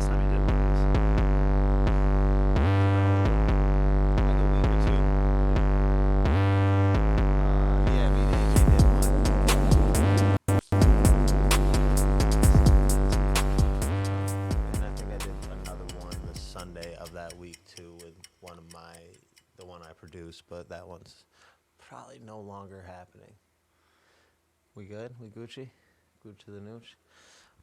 last time you did one Like a week or two. Yeah, me and AJ did one. And I think I did another one the Sunday of that week too with the one I produced, but that one's probably no longer happening. We good? We Gucci? Gucci the nooch?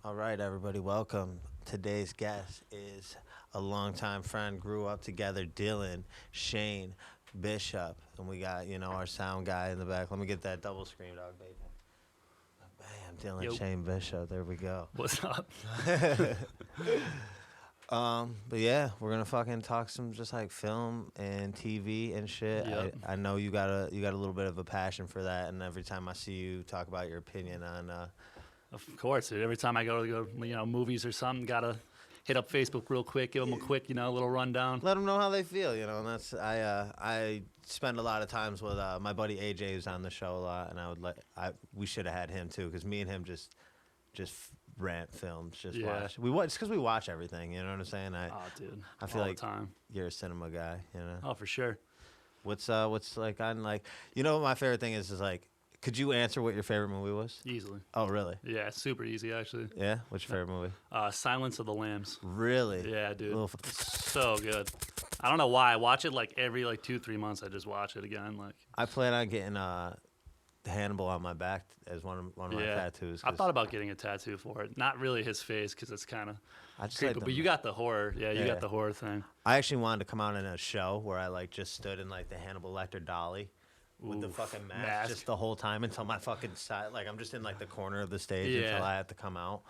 All right, everybody, welcome. Today's guest is a longtime friend, grew up together, Dylan, Shane, Bishop, and we got, our sound guy in the back. Let me get that double screen, dog, baby. Bam, Dylan, Yo. Shane, Bishop, there we go. What's up? But yeah, we're gonna fucking talk some just like film and TV and shit. Yep. I know you got a little bit of a passion for that, and every time I see you talk about your opinion on Of course, dude. Every time I go to movies or something, gotta hit up Facebook real quick, give them a quick, little rundown. let them know how they feel, and that's I spend a lot of times with my buddy AJ who's on the show a lot, and we should have had him too, because me and him just rant films, just Yeah. watch. It's because we watch everything, you know what I'm saying? Oh, dude. I feel all like the time. you're a cinema guy, Oh, for sure. What's like on like, what my favorite thing is like, could you answer what your favorite movie was? Easily. Oh, really? Yeah, super easy, actually. Yeah? What's your favorite movie? Silence of the Lambs. Really? Yeah, dude. Little So good. I don't know why. I watch it like every 2-3 months. I just watch it again. I plan on getting Hannibal on my back as one of my tattoos. I thought about getting a tattoo for it. Not really his face, because it's kind of I just creepy. like But you got the horror. Yeah, you Yeah. got the horror thing. I actually wanted to come out in a show where I just stood in the Hannibal Lecter dolly with the Oof, fucking mask, mask. just the whole time until my fucking side, I'm just in the corner of the stage Yeah. until I have to come out.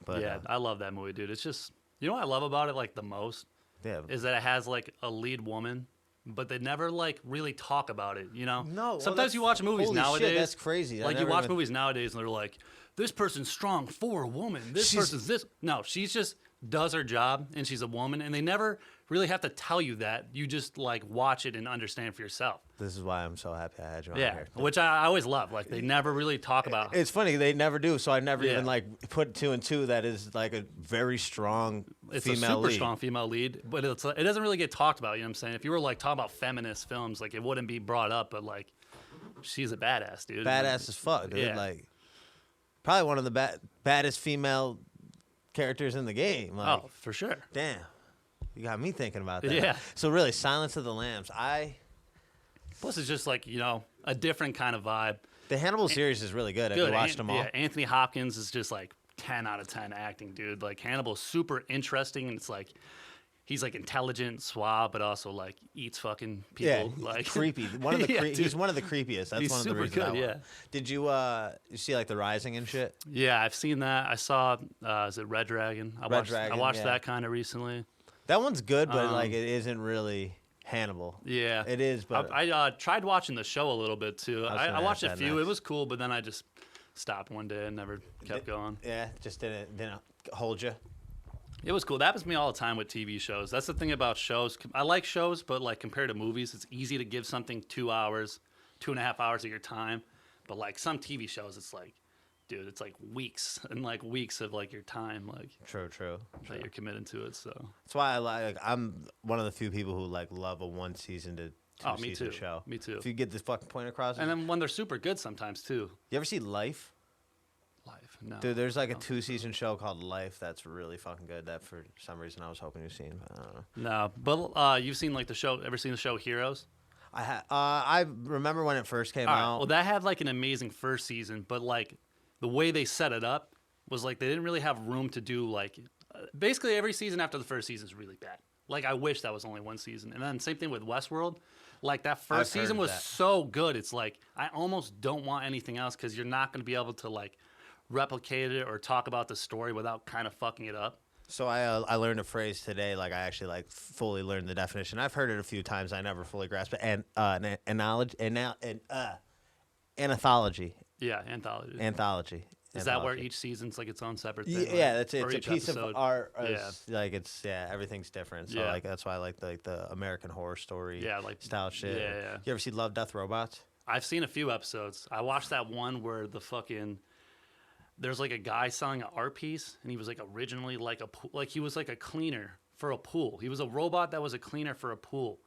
But Yeah, I love that movie, dude. It's just, what I love about it the most yeah. is that it has a lead woman, but they never really talk about it. No, well, Sometimes you watch movies holy shit, nowadays. that's crazy. I You never watch even- movies nowadays and they're like, this person's strong for a woman. This She's- person's this. No, she's just does her job and she's a woman, and they never really have to tell you that. You just watch it and understand for yourself. This is why I'm so happy I had you on Yeah, here. which I always love. They never really talk about. It's funny, they never do, so I never Yeah. even put two and two that is a very strong It's female a super lead. strong female lead, but it doesn't really get talked about. You know what I'm saying? If you were talking about feminist films, it wouldn't be brought up. But she's a badass, dude. Badass as fuck, dude. Yeah. Probably one of the baddest female characters in the game. Oh, for sure. Damn. You got me thinking about that. Yeah. So really, Silence of the Lambs. Plus, it's just a different kind of vibe. The Hannibal series is really good. Have you watched them all? Yeah, Anthony Hopkins is just 10 out of 10 acting, dude. Hannibal's super interesting, and it's he's intelligent, suave, but also eats fucking people. Yeah, creepy. One of the Yeah, he's one of the creepiest. That's He's one of the super reasons I good, want. yeah. Did you see The Rising and shit? Yeah, I've seen that. I saw, is it Red Dragon? I watched Dragon, that kind of recently. That one's good, but it isn't really Hannibal. Yeah. It is, but I tried watching the show a little bit, too. I watched a ask that few. next. It was cool, but then I just stopped one day and never kept going. yeah, just didn't hold you. It was cool. That happens to me all the time with TV shows. That's the thing about shows. I like shows, but compared to movies, it's easy to give something 2 hours, 2.5 hours of your time. But some TV shows, it's dude, it's weeks and weeks of your time, True. that you're committed to it. So That's why I'm one of the few people who love a 1 season to 2 me season too. show. Me too. If you get this fucking point across. And then when they're super good, sometimes too. You ever see Life? Life, no. Dude, there's a 2-season show called Life that's really fucking good. That for some reason I was hoping you've seen, but I don't know. No, but you've seen the show. Ever seen the show Heroes? I remember when it first came All right, out. well, that had an amazing first season, but the way they set it up was they didn't really have room to do basically every season after the first season is really bad. I wish that was only 1 season. And then same thing with Westworld. That first I've heard season of was that. so good. It's I almost don't want anything else, because you're not going to be able to replicate it or talk about the story without kind of fucking it up. So I learned a phrase today. I actually fully learned the definition. I've heard it a few times. I never fully grasped it. And anthology. Yeah, anthology. Anthology. Is that where Anthology. each season's its own separate thing? Yeah, it's Or a each piece episode? of art. Yeah. Everything's different. So Yeah. that's why I like the American Horror Story Yeah, style shit. yeah. You ever see Love, Death, Robots? I've seen a few episodes. I watched that one where the fucking there's like a guy selling an art piece, and he was like originally like he was like a cleaner for a pool. He was a robot that was a cleaner for a pool.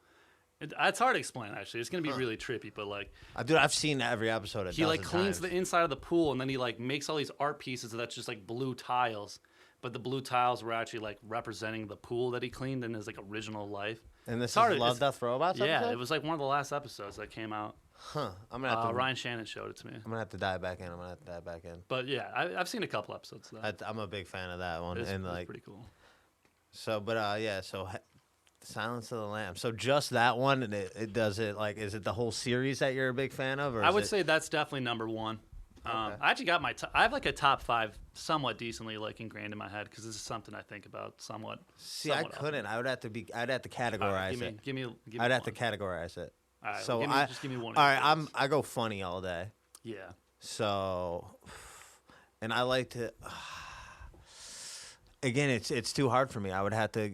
It's hard to explain actually. It's gonna be really trippy, but like, Dude, I've seen every episode. He like cleans the inside of the pool, and then he like makes all these art pieces that's just like blue tiles. But the blue tiles were actually like representing the pool that he cleaned in his like original life. And this is Love, Death, Robots Yeah, episode? it was like one of the last episodes that came out. Huh. I'm gonna have to. Ryan Shannon showed it to me. I'm gonna have to dive back in. But yeah, I've seen a couple episodes of that. I'm a big fan of that one, It's and like pretty cool. so. But yeah, so Silence of the Lambs. So just that one, and it does it like is it the whole series that you're a big fan of? Or I would say that's definitely number one. Okay. I actually got I have like a top 5 somewhat decently like ingrained in my head because this is something I think about somewhat. See, I couldn't. I'd have to categorize it. Give me I'd have one. to categorize it. All right, So well, just give me one. All right, I go funny all day. Yeah. So, and I like to. Again, it's too hard for me. I would have to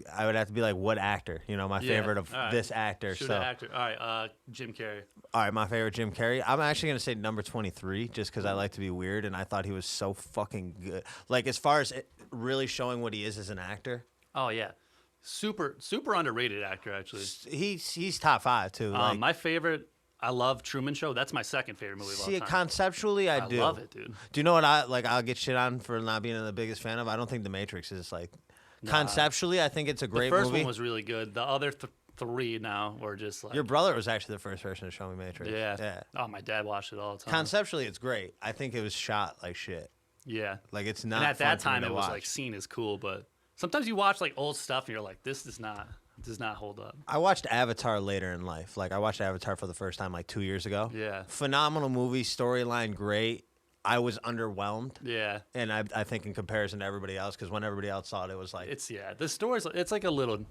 be like, what actor? You know, my favorite of this actor. Shoot an actor. All right, Jim Carrey. All right, my favorite Jim Carrey. I'm actually gonna say number 23, just because I like to be weird, and I thought he was so fucking good. Like as far as really showing what he is as an actor. Oh yeah, super underrated actor actually. He's top 5 too. Like, My favorite. I love Truman Show. That's my second favorite movie of all see, time. conceptually, I do. love it, dude. Do you know what I'll get shit on for not being the biggest fan of? I don't think The Matrix is like. Conceptually, I think it's a great movie. The first one was really good. The other 3 now were just like. Your brother was actually the first person to show me Matrix. Yeah. Oh, my dad watched it all the time. Conceptually, it's great. I think it was shot like shit. Yeah. Like it's not. And at that time, it was like seen as cool, but sometimes you watch like old stuff and you're like, this does not hold up. I watched Avatar later in life. Like I watched Avatar for the first time like 2 years ago. Yeah. Phenomenal movie, storyline great. I was underwhelmed. Yeah. And I think in comparison to everybody else, because when everybody else saw it, it was like the story's it's like a little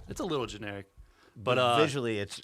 generic, but visually it's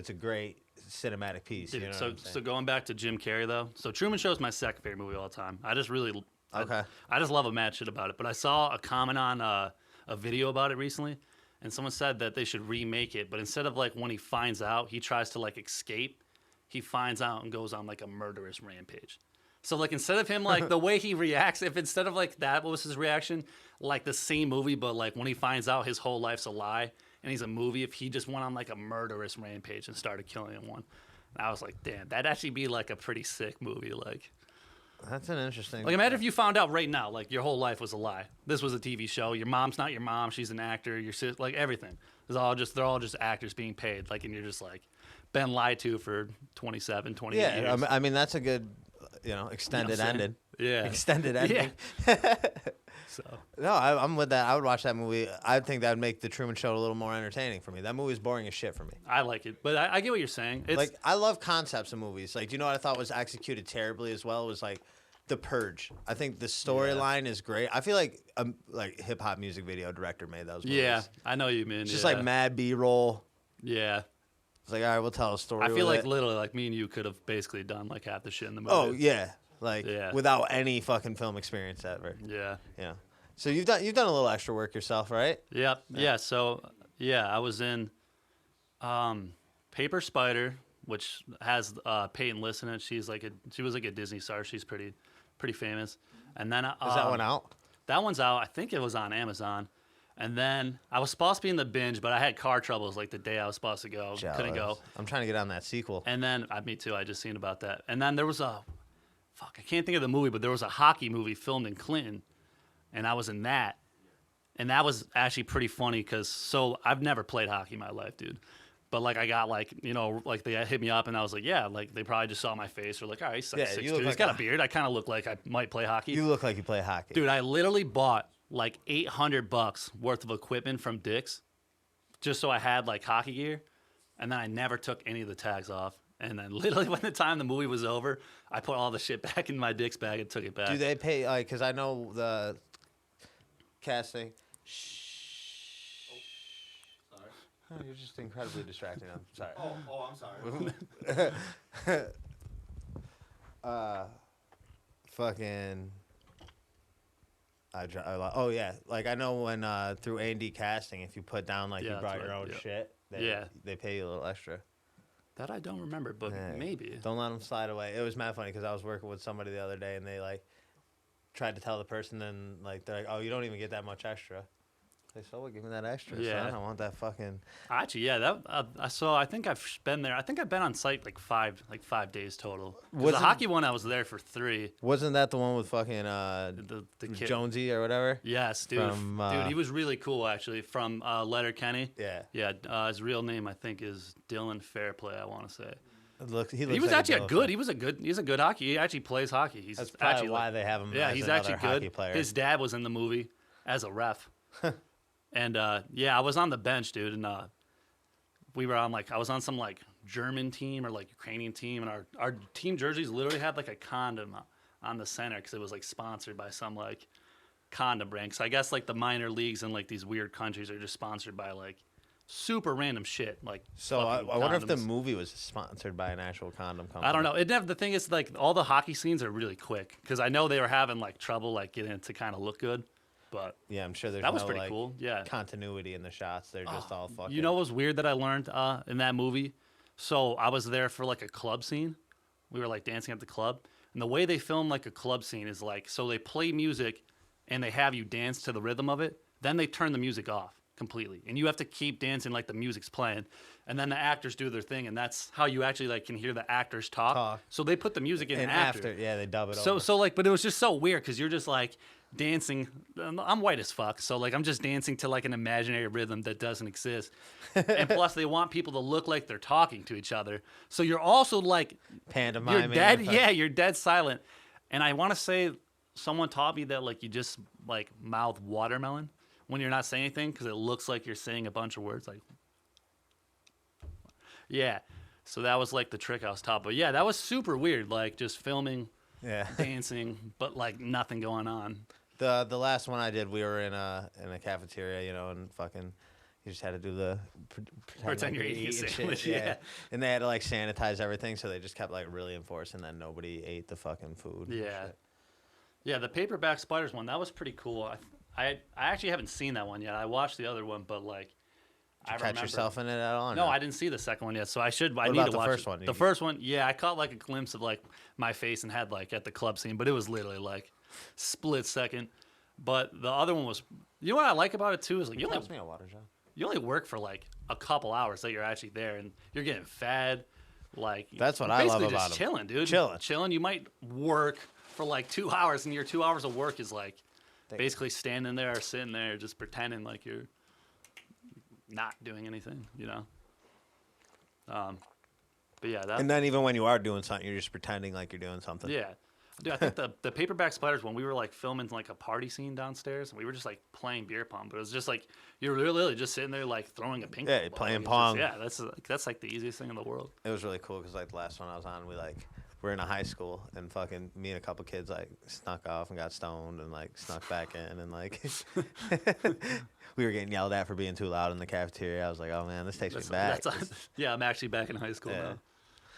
a great cinematic piece. Dude, you know so what I'm saying? so going back to Jim Carrey though, so Truman Show is my second favorite movie of all time. I just really Okay. I just love a mad shit about it. But I saw a comment on a video about it recently, and someone said that they should remake it, but instead of like when he finds out, he tries to like escape. He finds out and goes on like a murderous rampage. So like instead of him like the way he reacts, if instead of like that, what was his reaction? Like the same movie, but like when he finds out his whole life's a lie and he's a movie, if he just went on like a murderous rampage and started killing everyone. And I was like, damn, that'd actually be like a pretty sick movie. Like That's an interesting. Like imagine if you found out right now, like your whole life was a lie. This was a TV show. Your mom's not your mom. She's an actor. Your sis, like everything. They're all just actors being paid. Like, and you're just like been lied to for 27, 28 years. Yeah, I mean that's a good, extended ending. Yeah. Extended ending. Yeah. So No, I'm with that. I would watch that movie. I think that would make the Truman Show a little more entertaining for me. That movie is boring as shit for me. I like it, but I get what you're saying. It's, Like I love concepts of movies. Like, do you know what I thought was executed terribly as well? Was like The Purge. I think the storyline is great. I feel like hip hop music video director made those movies. yeah, I know you mean. It's just yeah. like mad B-roll. Yeah. It's like, all right, we'll tell a story. I feel with like it. literally like me and you could have basically done like half the shit in the movie. Oh yeah, Yeah. without any fucking film experience ever. Yeah. Yeah. So you've done a little extra work yourself, right? Yep. Yeah. So yeah, I was in Paper Spider, which has Peyton List in it. She was like a Disney star. She's pretty famous. And then Is that one out? That one's out. I think it was on Amazon. And then I was supposed to be in the binge, but I had car troubles like the day I was supposed to go. Couldn't go. I'm trying to get on that sequel. And then me too. I just seen about that. And then there was I can't think of the movie, but there was a hockey movie filmed in Clinton, and I was in that. And that was actually pretty funny because I've never played hockey in my life, dude. But like I got like they hit me up and I was like, yeah, like they probably just saw my face or like, all right, he's like 6'2". He's got a beard. I kind of look like I might play hockey. You look like you play hockey, dude. I literally bought like $800 worth of equipment from Dick's just so I had like hockey gear, and then I never took any of the tags off. And then literally when the time the movie was over, I put all the shit back in my Dick's bag and took it back. Do they pay like? Because I know the casting. Oh, you're just incredibly distracting. I'm sorry. I'm sorry. Fucking. Oh yeah, like I know when through A&D casting, if you put down like you brought your own shit, they pay you a little extra. That I don't remember, but maybe. Don't let them slide away. It was mad funny because I was working with somebody the other day, and they like, tried to tell the person, then like they're like, oh, you don't even get that much extra. Like, so what? Give me that extra. Yeah. Son. I want that fucking. Actually, yeah, that I think I've been there. I think I've been on site like 5 days total. 'Cause the Wasn't- hockey one, I was there for 3. Wasn't that the one with fucking The kid. Jonesy or whatever? Yes, dude. From, Dude, he was really cool actually. From Letterkenny. Yeah. Yeah. His real name I think is Dylan Fairplay. I want to say. He He was like actually Dylan He's a good hockey. He actually plays hockey. He's That's probably actually why they have him. Yeah, as he's another actually hockey good. Player. His dad was in the movie as a ref. And yeah, I was on the bench, dude, and we were on I was on some German team or Ukrainian team, and our team jerseys literally had a condom on the center because it was sponsored by some condom brand. So I guess the minor leagues in these weird countries are just sponsored by super random shit. So I wonder if the condoms. movie was sponsored by an actual condom company. I don't know. The thing is all the hockey scenes are really quick because I know they were having trouble getting it to kind of look good. But Yeah, I'm sure there's that was no, pretty cool. Yeah. continuity in the shots. They're just all fucking. You know what was weird that I learned in that movie? So I was there for a club scene. We were dancing at the club. And the way they film a club scene is so they play music and they have you dance to the rhythm of it. Then they turn the music off completely. And you have to keep dancing the music's playing. And then the actors do their thing. And that's how you actually can hear the actors talk. So they put the music in and after. yeah, they dub it So over. but it was just so weird because you're just dancing. I'm white as fuck, so I'm just dancing to an imaginary rhythm that doesn't exist. And plus, they want people to look like they're talking to each other. So you're also Pantomiming. you're dead. Yeah, you're dead silent. And I want to say someone taught me that you just mouth watermelon when you're not saying anything because it looks like you're saying a bunch of words yeah. So that was the trick I was taught. But yeah, that was super weird. Just filming. Yeah. Dancing, but nothing going on. The last one I did, we were in a cafeteria, and fucking, you just had to do the Pretend you're eating a shit, sandwich, yeah. And they had to sanitize everything, so they just kept really enforcing that nobody ate the fucking food. and Yeah. shit. Yeah, the paperback spiders one, that was pretty cool. I actually haven't seen that one yet. I watched the other one, but I Catch remember. yourself in it at all? or No, I didn't see the second one yet, so I should. I What need about to the watch first it. one? The first one, yeah, I caught a glimpse of my face and had at the club scene, but it was literally split second. But the other one was, you know what I like about it too is you Pass me a water, John. only work for a couple hours that you're actually there, and you're getting fed. That's what you're I love basically about just 'em. chilling, dude. Chilling. You might work for 2 hours, and your 2 hours of work is basically standing there or sitting there, just pretending you're not doing anything, But yeah, that. And then even when you are doing something, you're just pretending like you're doing something. Yeah. Dude, I think the paperback spiders one, we were filming a party scene downstairs, and we were just playing beer pong, but it was just you're literally just sitting there throwing a ping pong Yeah, ball. playing It's pong. yeah, that's the easiest thing in the world. It was really cool because the last one I was on, we're in a high school, and fucking me and a couple kids snuck off and got stoned and snuck back in, and we were getting yelled at for being too loud in the cafeteria. I was like, oh man, this takes me back. Yeah, I'm actually back in high school now.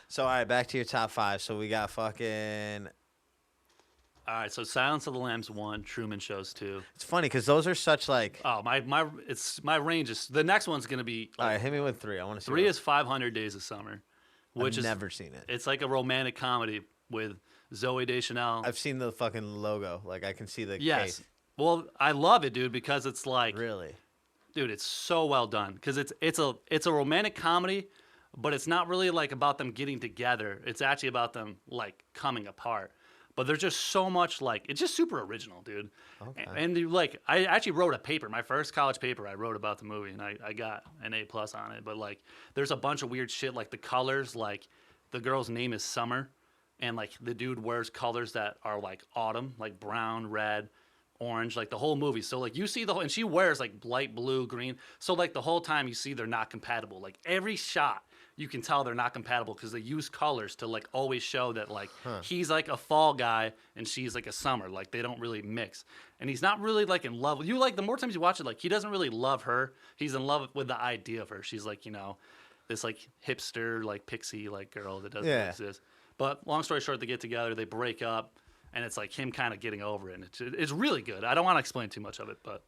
So all right, back to your top 5. So we got fucking. All right, so Silence of the Lambs 1, Truman Shows 2. It's funny because those are such Oh, my range is the next one's gonna be All right, hit me with 3. I want to see. 3 is 500 Days of Summer, which is never seen it. It's a romantic comedy with Zoe Deschanel. I've seen the fucking logo. I can see the Yes. case. Well, I love it, dude, because it's Really? dude, it's so well done because it's a romantic comedy, but it's not really about them getting together. It's actually about them coming apart. But there's just so much it's just super original, dude. Okay. And I actually wrote a paper, my first college paper I wrote about the movie, and I got an A+ on it. But there's a bunch of weird shit, the colors, the girl's name is Summer, and the dude wears colors that are autumn, brown, red, orange, the whole movie. So you see the whole, and she wears light blue, green. So the whole time you see they're not compatible. Every shot you can tell they're not compatible because they use colors to always show that he's a fall guy and she's a summer. They don't really mix. And he's not really in love with you. The more times you watch it, he doesn't really love her. He's in love with the idea of her. She's this hipster pixie girl that doesn't exist. But long story short, they get together, they break up, and it's him kind of getting over it. And it's really good. I don't want to explain too much of it, but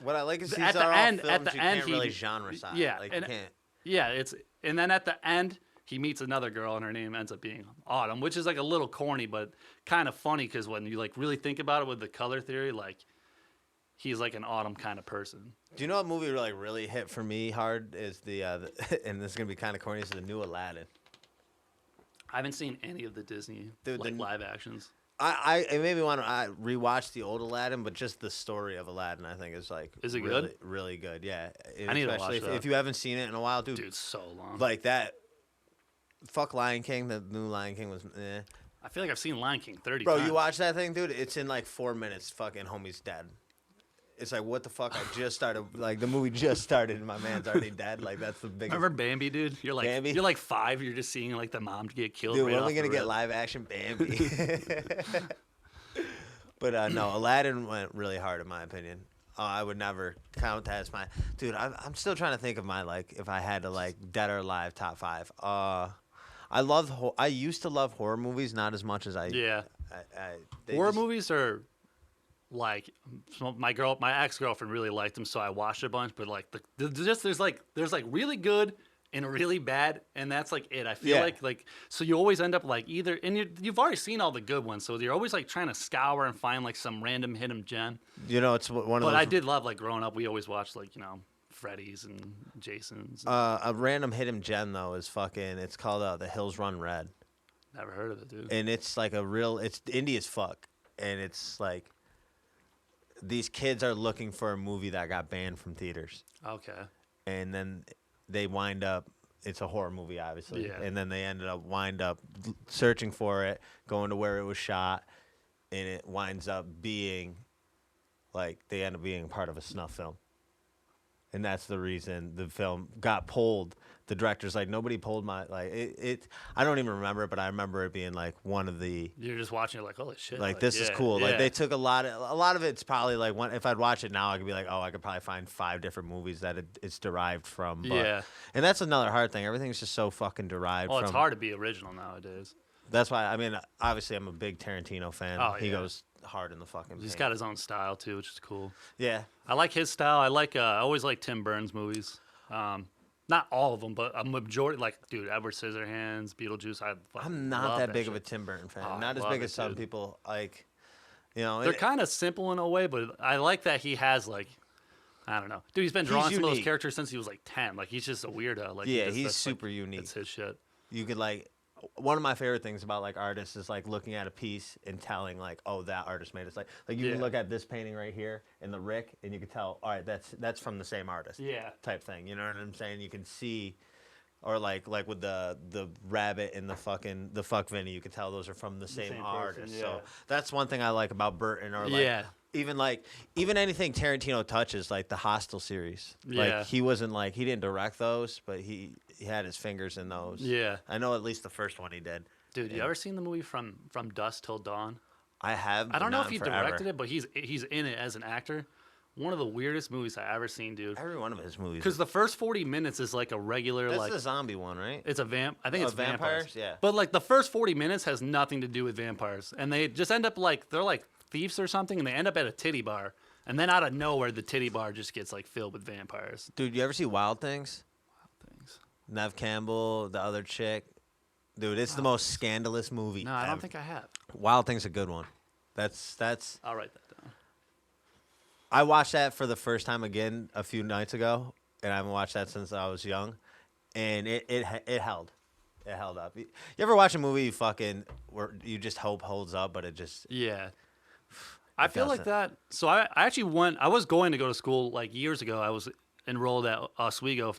What I like is At these the are end- all at films the you end, can't really genre size. yeah, You and- can't. yeah, and then at the end, he meets another girl and her name ends up being Autumn, which is like a little corny but kind of funny because when you like really think about it with the color theory, like he's like an autumn kind of person. Do you know what movie like really hit for me hard is the and this is gonna be kind of corny, is the new Aladdin. I haven't seen any of the Disney Dude, like the- live actions. It made me want to rewatch the old Aladdin, but just the story of Aladdin, I think, is like Is it really, good? really good. Yeah, I need to especially watch that. if you haven't seen it in a while, dude. Dude, so long. Like that. Fuck Lion King. The new Lion King was. I feel like I've seen Lion King 30 Bro, times. you watch that thing, dude? It's in like 4 minutes. Fucking homie's dead. It's like, what the fuck? I just started. Like the movie just started, and my man's already dead. Like that's the biggest. Remember Bambi, dude? You're like Bambi? you're like 5. You're just seeing like the mom get killed. Dude, right when are off we gonna the get rip. live action Bambi? But no, Aladdin went really hard in my opinion. I would never count that as my dude. I'm still trying to think of my like if I had to like dead or alive top 5. I used to love horror movies, not as much as I. Yeah. They Horror just- movies are like my ex-girlfriend really liked them, so I watched a bunch. But like there's like really good and really bad, and that's like it. I feel Yeah. like so you always end up like either, and you've already seen all the good ones, so you're always like trying to scour and find like some random hidden gem. You know, it's one of But those. I did love like growing up. We always watched like Freddy's and Jason's. A random hidden gem though is fucking. It's called The Hills Run Red, Never heard of it, dude. and it's like it's indie as fuck, and it's like these kids are looking for a movie that got banned from theaters. Okay. And then they wind up, it's a horror movie obviously, Yeah. and then they wind up searching for it, going to where it was shot, and it winds up being like they end up being part of a snuff film, and that's the reason the film got pulled. The director's like, nobody pulled my like it. I don't even remember it, but I remember it being like one of the You're just watching it like, holy shit. like this is yeah, cool. Like yeah. they took a lot of it's probably like one. If I'd watch it now, I could be like, oh, I could probably find 5 different movies that it's derived from. But, Yeah. and that's another hard thing. Everything's just so fucking derived. Oh, from, it's hard to be original nowadays. That's why I mean, obviously, I'm a big Tarantino fan. Oh, He yeah. goes hard in the fucking. He's paint. got his own style too, which is cool. Yeah. I like his style. I always like Tim Burns movies. Not all of them, but a majority. Like, dude, Edward Scissorhands, Beetlejuice. I'm not that big of a Tim Burton fan. Oh, I not as love big it, as some dude. people. Like, you know, They're kind of simple in a way, but I like that he has like, I don't know, dude. He's been drawing some of those unique. characters since he was like 10. Like, he's just a weirdo. Like, Yeah, that's, he's like, super unique. It's his shit. you could like. One of my favorite things about like artists is like looking at a piece and telling like, oh, that artist made it. Like you can Yeah. look at this painting right here in the Rick, and you can tell, all right, that's from the same artist. Yeah. Type thing. You know what I'm saying? You can see, or like with the rabbit and the fuck Vinny, you can tell those are from the same same person, artist. yeah. So that's one thing I like about Burton, or like Yeah. even anything Tarantino touches, like the Hostel series. Yeah. Like he didn't direct those, but he had his fingers in those. Yeah. I know at least the first one he did. Dude, you ever seen the movie From Dusk Till Dawn? I have. I don't but know not if he forever. directed it, but he's in it as an actor. One of the weirdest movies I ever seen, dude. Every one of his movies. Because the first 40 minutes is like a regular That's like the zombie one, right? it's a I think Oh, it's vampires. vampires? Yeah. But like the first 40 minutes has nothing to do with vampires, and they just end up like they're like thieves or something, and they end up at a titty bar, and then out of nowhere the titty bar just gets like filled with vampires. Dude, you ever see Wild Things? Things. Nev Campbell, the other chick. Dude, it's the most scandalous movie. No, I don't ever. think I have. Wild Things is a good one. That's. I'll write that down. I watched that for the first time again a few nights ago, and I haven't watched that since I was young, and it held. It held up. You ever watch a movie where you just hope holds up, but it just Yeah. I feel like doesn't. that. So I actually I was going to go to school like years ago. I was enrolled at Oswego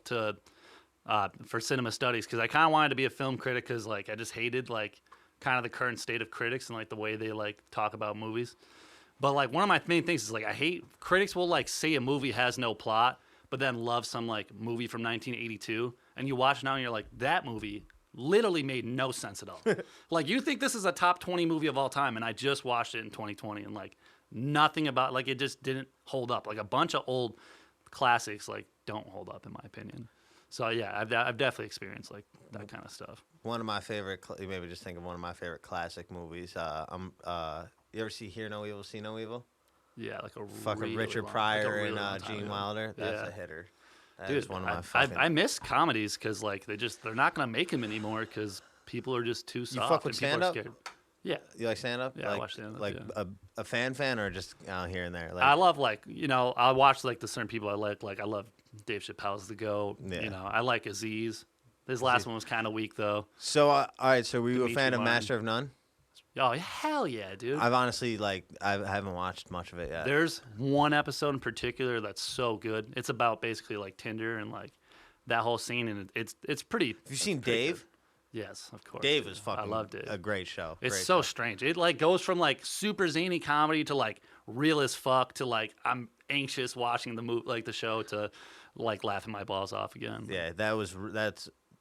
for cinema studies because I kind of wanted to be a film critic because like I just hated like kind of the current state of critics and like the way they like talk about movies. But like one of my main things is like I hate critics will like say a movie has no plot, but then love some like movie from 1982, and you watch now and you're like that movie literally made no sense at all. Like you think this is a top 20 movie of all time, and I just watched it in 2020 and like nothing about like it just didn't hold up. Like a bunch of old classics like don't hold up in my opinion. So yeah, I've definitely experienced like that kind of stuff. one of my favorite. Maybe just think of one of my favorite classic movies. You ever see Hear No Evil, See No Evil? Yeah, like a Fucking really Richard long- Pryor like a really and long time Gene ago. Wilder. That's Yeah. a hitter. That Dude, is one of my I fucking. miss comedies because like they're not gonna make them anymore because people are just too soft fuck with and people are stand-up? scared. Yeah, You like stand up? Yeah, I like, watch stand-up, Like yeah. a fan or just here and there? Like, I love like I watch like the certain people I like. Like I love Dave Chappelle's The Goat. Yeah. I like Aziz. His last one was kind of weak though. so all right. So were you a Dimitri fan of Martin. Master of None? Oh hell yeah, dude! I've honestly I haven't watched much of it yet. There's one episode in particular that's so good. It's about basically like Tinder and like that whole scene, and it's pretty. Have you seen pretty Dave? good. Yes, of course. Dave dude. is fucking. I loved it. A great show. It's Great so show. strange. It like goes from like super zany comedy to like real as fuck to like I'm anxious watching the show to like laughing my balls off again. Yeah,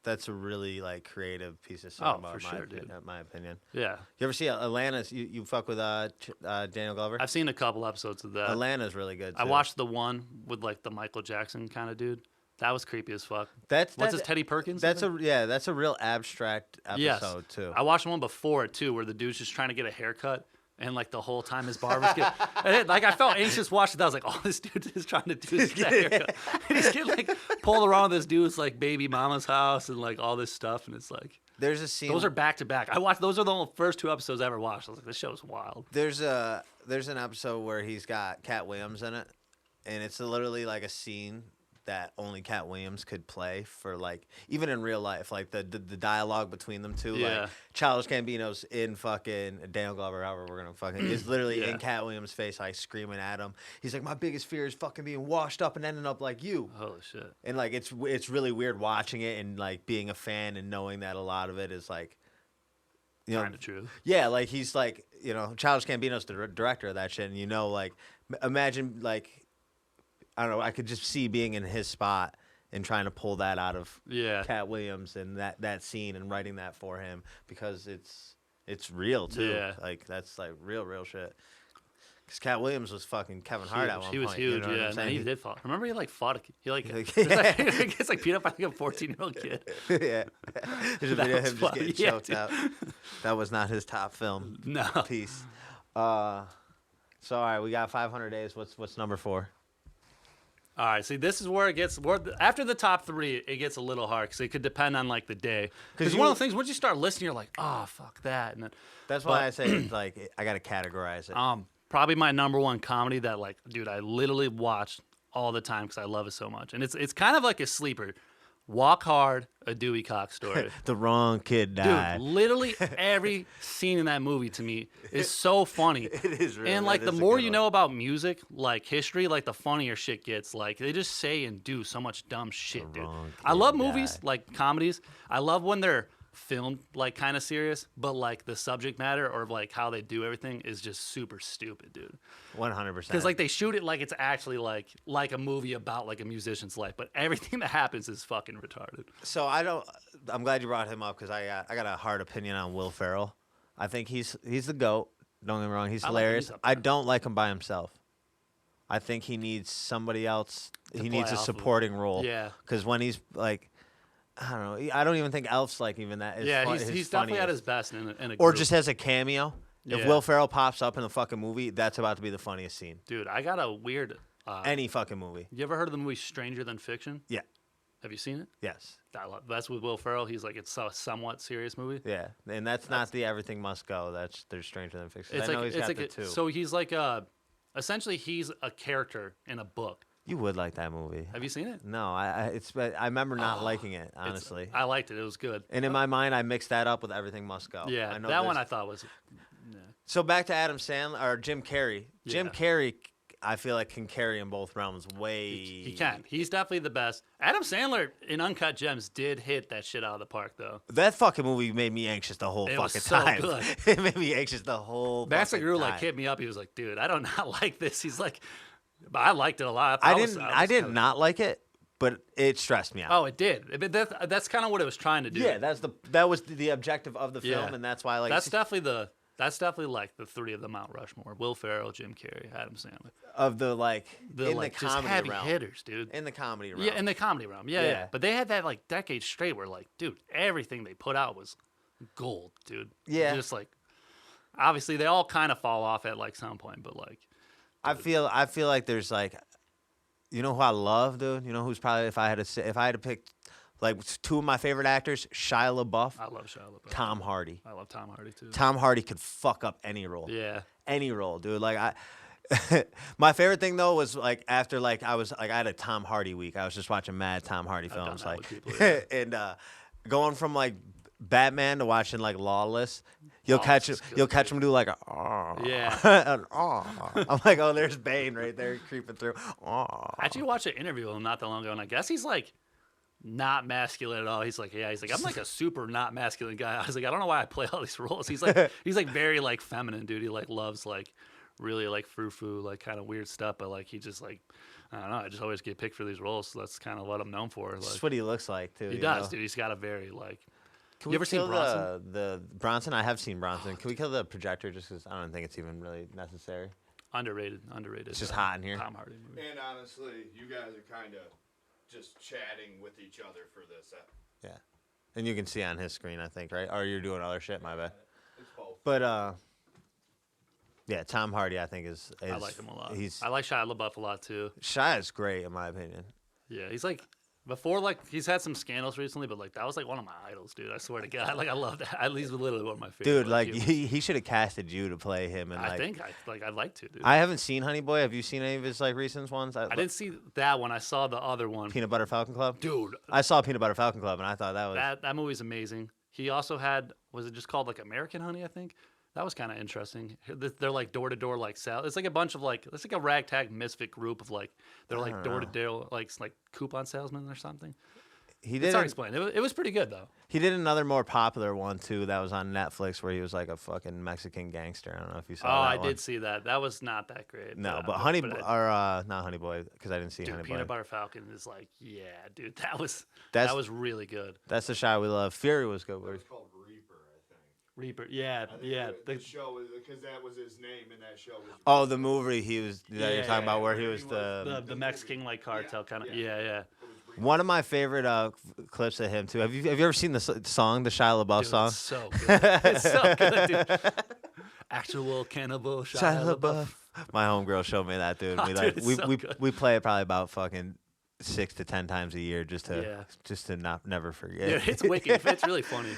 that's a really like creative piece of Oh, cinema. for sure, dude. In my opinion. Yeah. You ever see Atlanta's? You fuck with Daniel Glover? I've seen a couple episodes of that. Atlanta's really good. Too. I watched the one with like the Michael Jackson kind of dude. That was creepy as fuck. What's What's his Teddy Perkins? That's a real abstract episode too. I watched one before it too, where the dude's just trying to get a haircut, and like the whole time his barber's getting, like I felt anxious watching that. I was like, oh, this dude is trying to do this haircut. And he's getting like pulled around this dude's like baby mama's house and like all this stuff, and it's like There's a scene. those are back to back. I watched those are the first two episodes I ever watched. I was like, this show's wild. There's an episode where he's got Cat Williams in it, and it's literally like a scene that only Cat Williams could play for like even in real life, like the dialogue between them two. Yeah. Like Childish Gambino's in fucking Daniel Glover, however we're gonna fucking is literally Yeah. in Cat Williams' face, like screaming at him. He's like, my biggest fear is fucking being washed up and ending up like you. Holy shit. And like it's really weird watching it and like being a fan and knowing that a lot of it is like, Kind of true. yeah, like he's like, Childish Gambino's the director of that shit, and like, imagine like, I don't know, I could just see being in his spot and trying to pull that out of Yeah. Cat Williams and that scene and writing that for him because it's real too. Yeah. Like that's like real shit. Because Cat Williams was fucking Kevin Hart at one He was point. huge, You know what yeah. I'm And saying? he did fall. Remember he like fought he like Yeah. he gets like beat up by like a 14-year-old kid. Yeah. There's a That video of was him just funny. getting Yeah, choked dude. out. That was not his top film No. piece. So all right, we got 500 days. What's number 4? All right, see, this is where it gets after the top 3, it gets a little hard because it could depend on like the day. Because one of the things once you start listening, you're like, oh fuck that, and then That's why I say like I gotta categorize it. probably my number one comedy that like, dude, I literally watch all the time because I love it so much, and it's kind of like a sleeper. Walk Hard, a Dewey Cox story. The wrong kid died. Dude, literally every scene in that movie to me is so funny. It is really. And like the more you know about music, like history, like the funnier shit gets. Like they just say and do so much dumb shit, dude. wrong I love kid movies, died. like comedies. I love when they're filmed like kind of serious, but like the subject matter or like how they do everything is just super stupid, dude. 100%. Because like they shoot it like it's actually like a movie about like a musician's life, but everything that happens is fucking retarded. So I'm glad you brought him up because I got a hard opinion on Will Ferrell. I think he's the GOAT. Don't get me wrong, he's I like hilarious. he's up I there. don't like him by himself. I think he needs somebody else. He play needs a off of. supporting role. Yeah. Because when he's like, I don't know. I don't even think Elf's like even that. Yeah, his he's definitely at funniest. his best in a Or group. just as a cameo. If Yeah. Will Ferrell pops up in the fucking movie, that's about to be the funniest scene. Dude, I got a weird. Any fucking movie. You ever heard of the movie Stranger Than Fiction? Yeah. Have you seen it? Yes. That's with Will Ferrell. He's like it's a somewhat serious movie. Yeah. And that's not the Everything Must Go. There's Stranger Than Fiction. It's I know like he's got it's the like two. so he's like essentially he's a character in a book. You would like that movie. Have you seen it? No, I remember not liking it, honestly. I liked it. It was good. And in my mind, I mixed that up with Everything Must Go. Yeah, I know that one there's- I thought was. Yeah. So back to Adam Sandler or Jim Carrey. Jim Yeah. Carrey, I feel like can carry in both realms way. He can. He's definitely the best. Adam Sandler in Uncut Gems did hit that shit out of the park though. That fucking movie made me anxious the whole It was fucking so time. good. It made me anxious the whole. Master fucking Guru time. like hit me up. He was like, "Dude, I don't not like this." He's like, "But I liked it a lot." I was- didn't. was I did kinda- not like it, but it stressed me out. Oh, it did. But that's kind of what it was trying to do. yeah, that was the objective of the film, Yeah. and that's why like That's definitely like the 3 of the Mount Rushmore: Will Ferrell, Jim Carrey, Adam Sandler. of the like The in like the just comedy heavy realm. hitters, dude. In the comedy realm. Yeah, in the comedy realm. Yeah, Yeah. yeah. But they had that like decade straight where like, dude, everything they put out was gold, dude. Yeah. Just like, obviously they all kind of fall off at like some point, but like, I feel like there's like You know who I love, dude? You know who's probably if I had to pick like two of my favorite actors, Shia LaBeouf, I love Shia LaBeouf. Tom Hardy. I love Tom Hardy too. Tom Hardy could fuck up any role. Yeah. Any role, dude. Like my favorite thing though was like after like I had a Tom Hardy week. I was just watching mad Tom Hardy I've done films, that like with people, yeah. and going from like Batman to watching like Lawless. You'll Lawless is good, catch him do like a Yeah. an, I'm like, oh, there's Bane right there creeping through. I actually watched an interview with him not that long ago, and I guess he's like not masculine at all. He's like, I'm like a super not masculine guy. I was like, I don't know why I play all these roles. He's like very like feminine, dude. He like loves like really like frou-frou, like kind of weird stuff, but like he just like I don't know. I just always get picked for these roles, so that's kind of what I'm known for. Like, That's what he looks like too. he you does, know? dude. He's got a very like. Can You ever we seen kill Bronson? the Bronson? I have seen Bronson. Can we kill the projector just because I don't think it's even really necessary? Underrated. It's just hot in here. Tom Hardy movie. And honestly, you guys are kind of just chatting with each other for this. Yeah, and you can see on his screen, I think, right? Or you're doing other shit. My bad. It's both. But yeah, Tom Hardy, I think is I like him a lot. He's I like Shia LaBeouf a lot too. Shia is great in my opinion. Yeah, he's like before like he's had some scandals recently, but like that was like one of my idols, dude. I swear to God, like I love that. At least literally one of my favorite. Dude, like humans. he should have casted you to play him. And I think I'd like to, dude. I haven't seen Honey Boy. Have you seen any of his like recent ones? I didn't see that one. I saw the other one. Peanut Butter Falcon Club. Dude, I saw Peanut Butter Falcon Club, and I thought that was that movie's amazing. He also had was it just called like American Honey? I think that was kind of interesting. They're like door to door like sell. It's like a bunch of like it's like a ragtag misfit group of like they're like door to door like coupon salesmen or something. he It's did. hard to explain. It was pretty good though. He did another more popular one too. That was on Netflix, where he was like a fucking Mexican gangster. I don't know if you saw Oh, that I one. did see that. That was not that great. No, but not Honey Boy, because I didn't see Dude, Honey Boy. Peanut Butter Falcon is like, yeah, dude, that was really good. That's the shot we love. Fury was good. It was called Reaper, I think. Reaper, yeah, I think yeah. The show was because that was his name, and that show was. Oh, the movie he was that you're talking about, where he was He the Mexican like cartel kind of, yeah. One of my favorite clips of him too. Have you ever seen the song, the Shia LaBeouf Dude, song? it's so good. It's so good, dude. Actual cannibal Shia LaBeouf. My homegirl showed me that, dude. Oh, We dude, like it's we so we, good. we play it probably about fucking 6 to 10 times a year just to Yeah. never forget. Dude, it's wicked. It's really funny.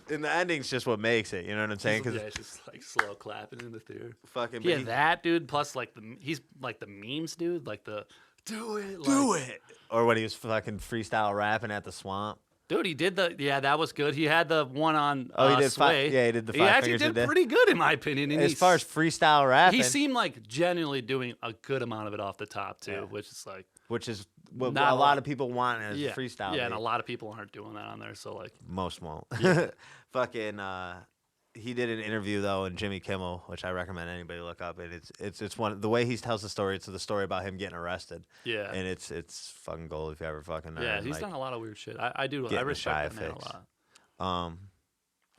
And the ending's just what makes it. You know what I'm saying? Yeah, Because it's just like slow clapping in the theater. fucking Yeah, that dude. Plus, like he's like the memes, dude. Like the do it, do it. Or when he was fucking freestyle rapping at the swamp. Dude, he did that was good. He had the one on Oh, he did Sway. he did the He five actually fingers a did day. pretty good in my opinion. And As far as freestyle rapping, he seemed like genuinely doing a good amount of it off the top too, Yeah. which is like which is what Not a a lot lot. of people want as yeah, freestyle. yeah, and a beat. lot of people aren't doing that on there. So like, Most won't. Yeah. Fucking he did an interview though in Jimmy Kimmel, which I recommend anybody look up. And it's one the way he tells the story. It's the story about him getting arrested. yeah, And it's fucking gold if you ever fucking know. yeah, And, he's like, done a lot of weird shit. I do. I getting the respect Shia that man fix. a lot.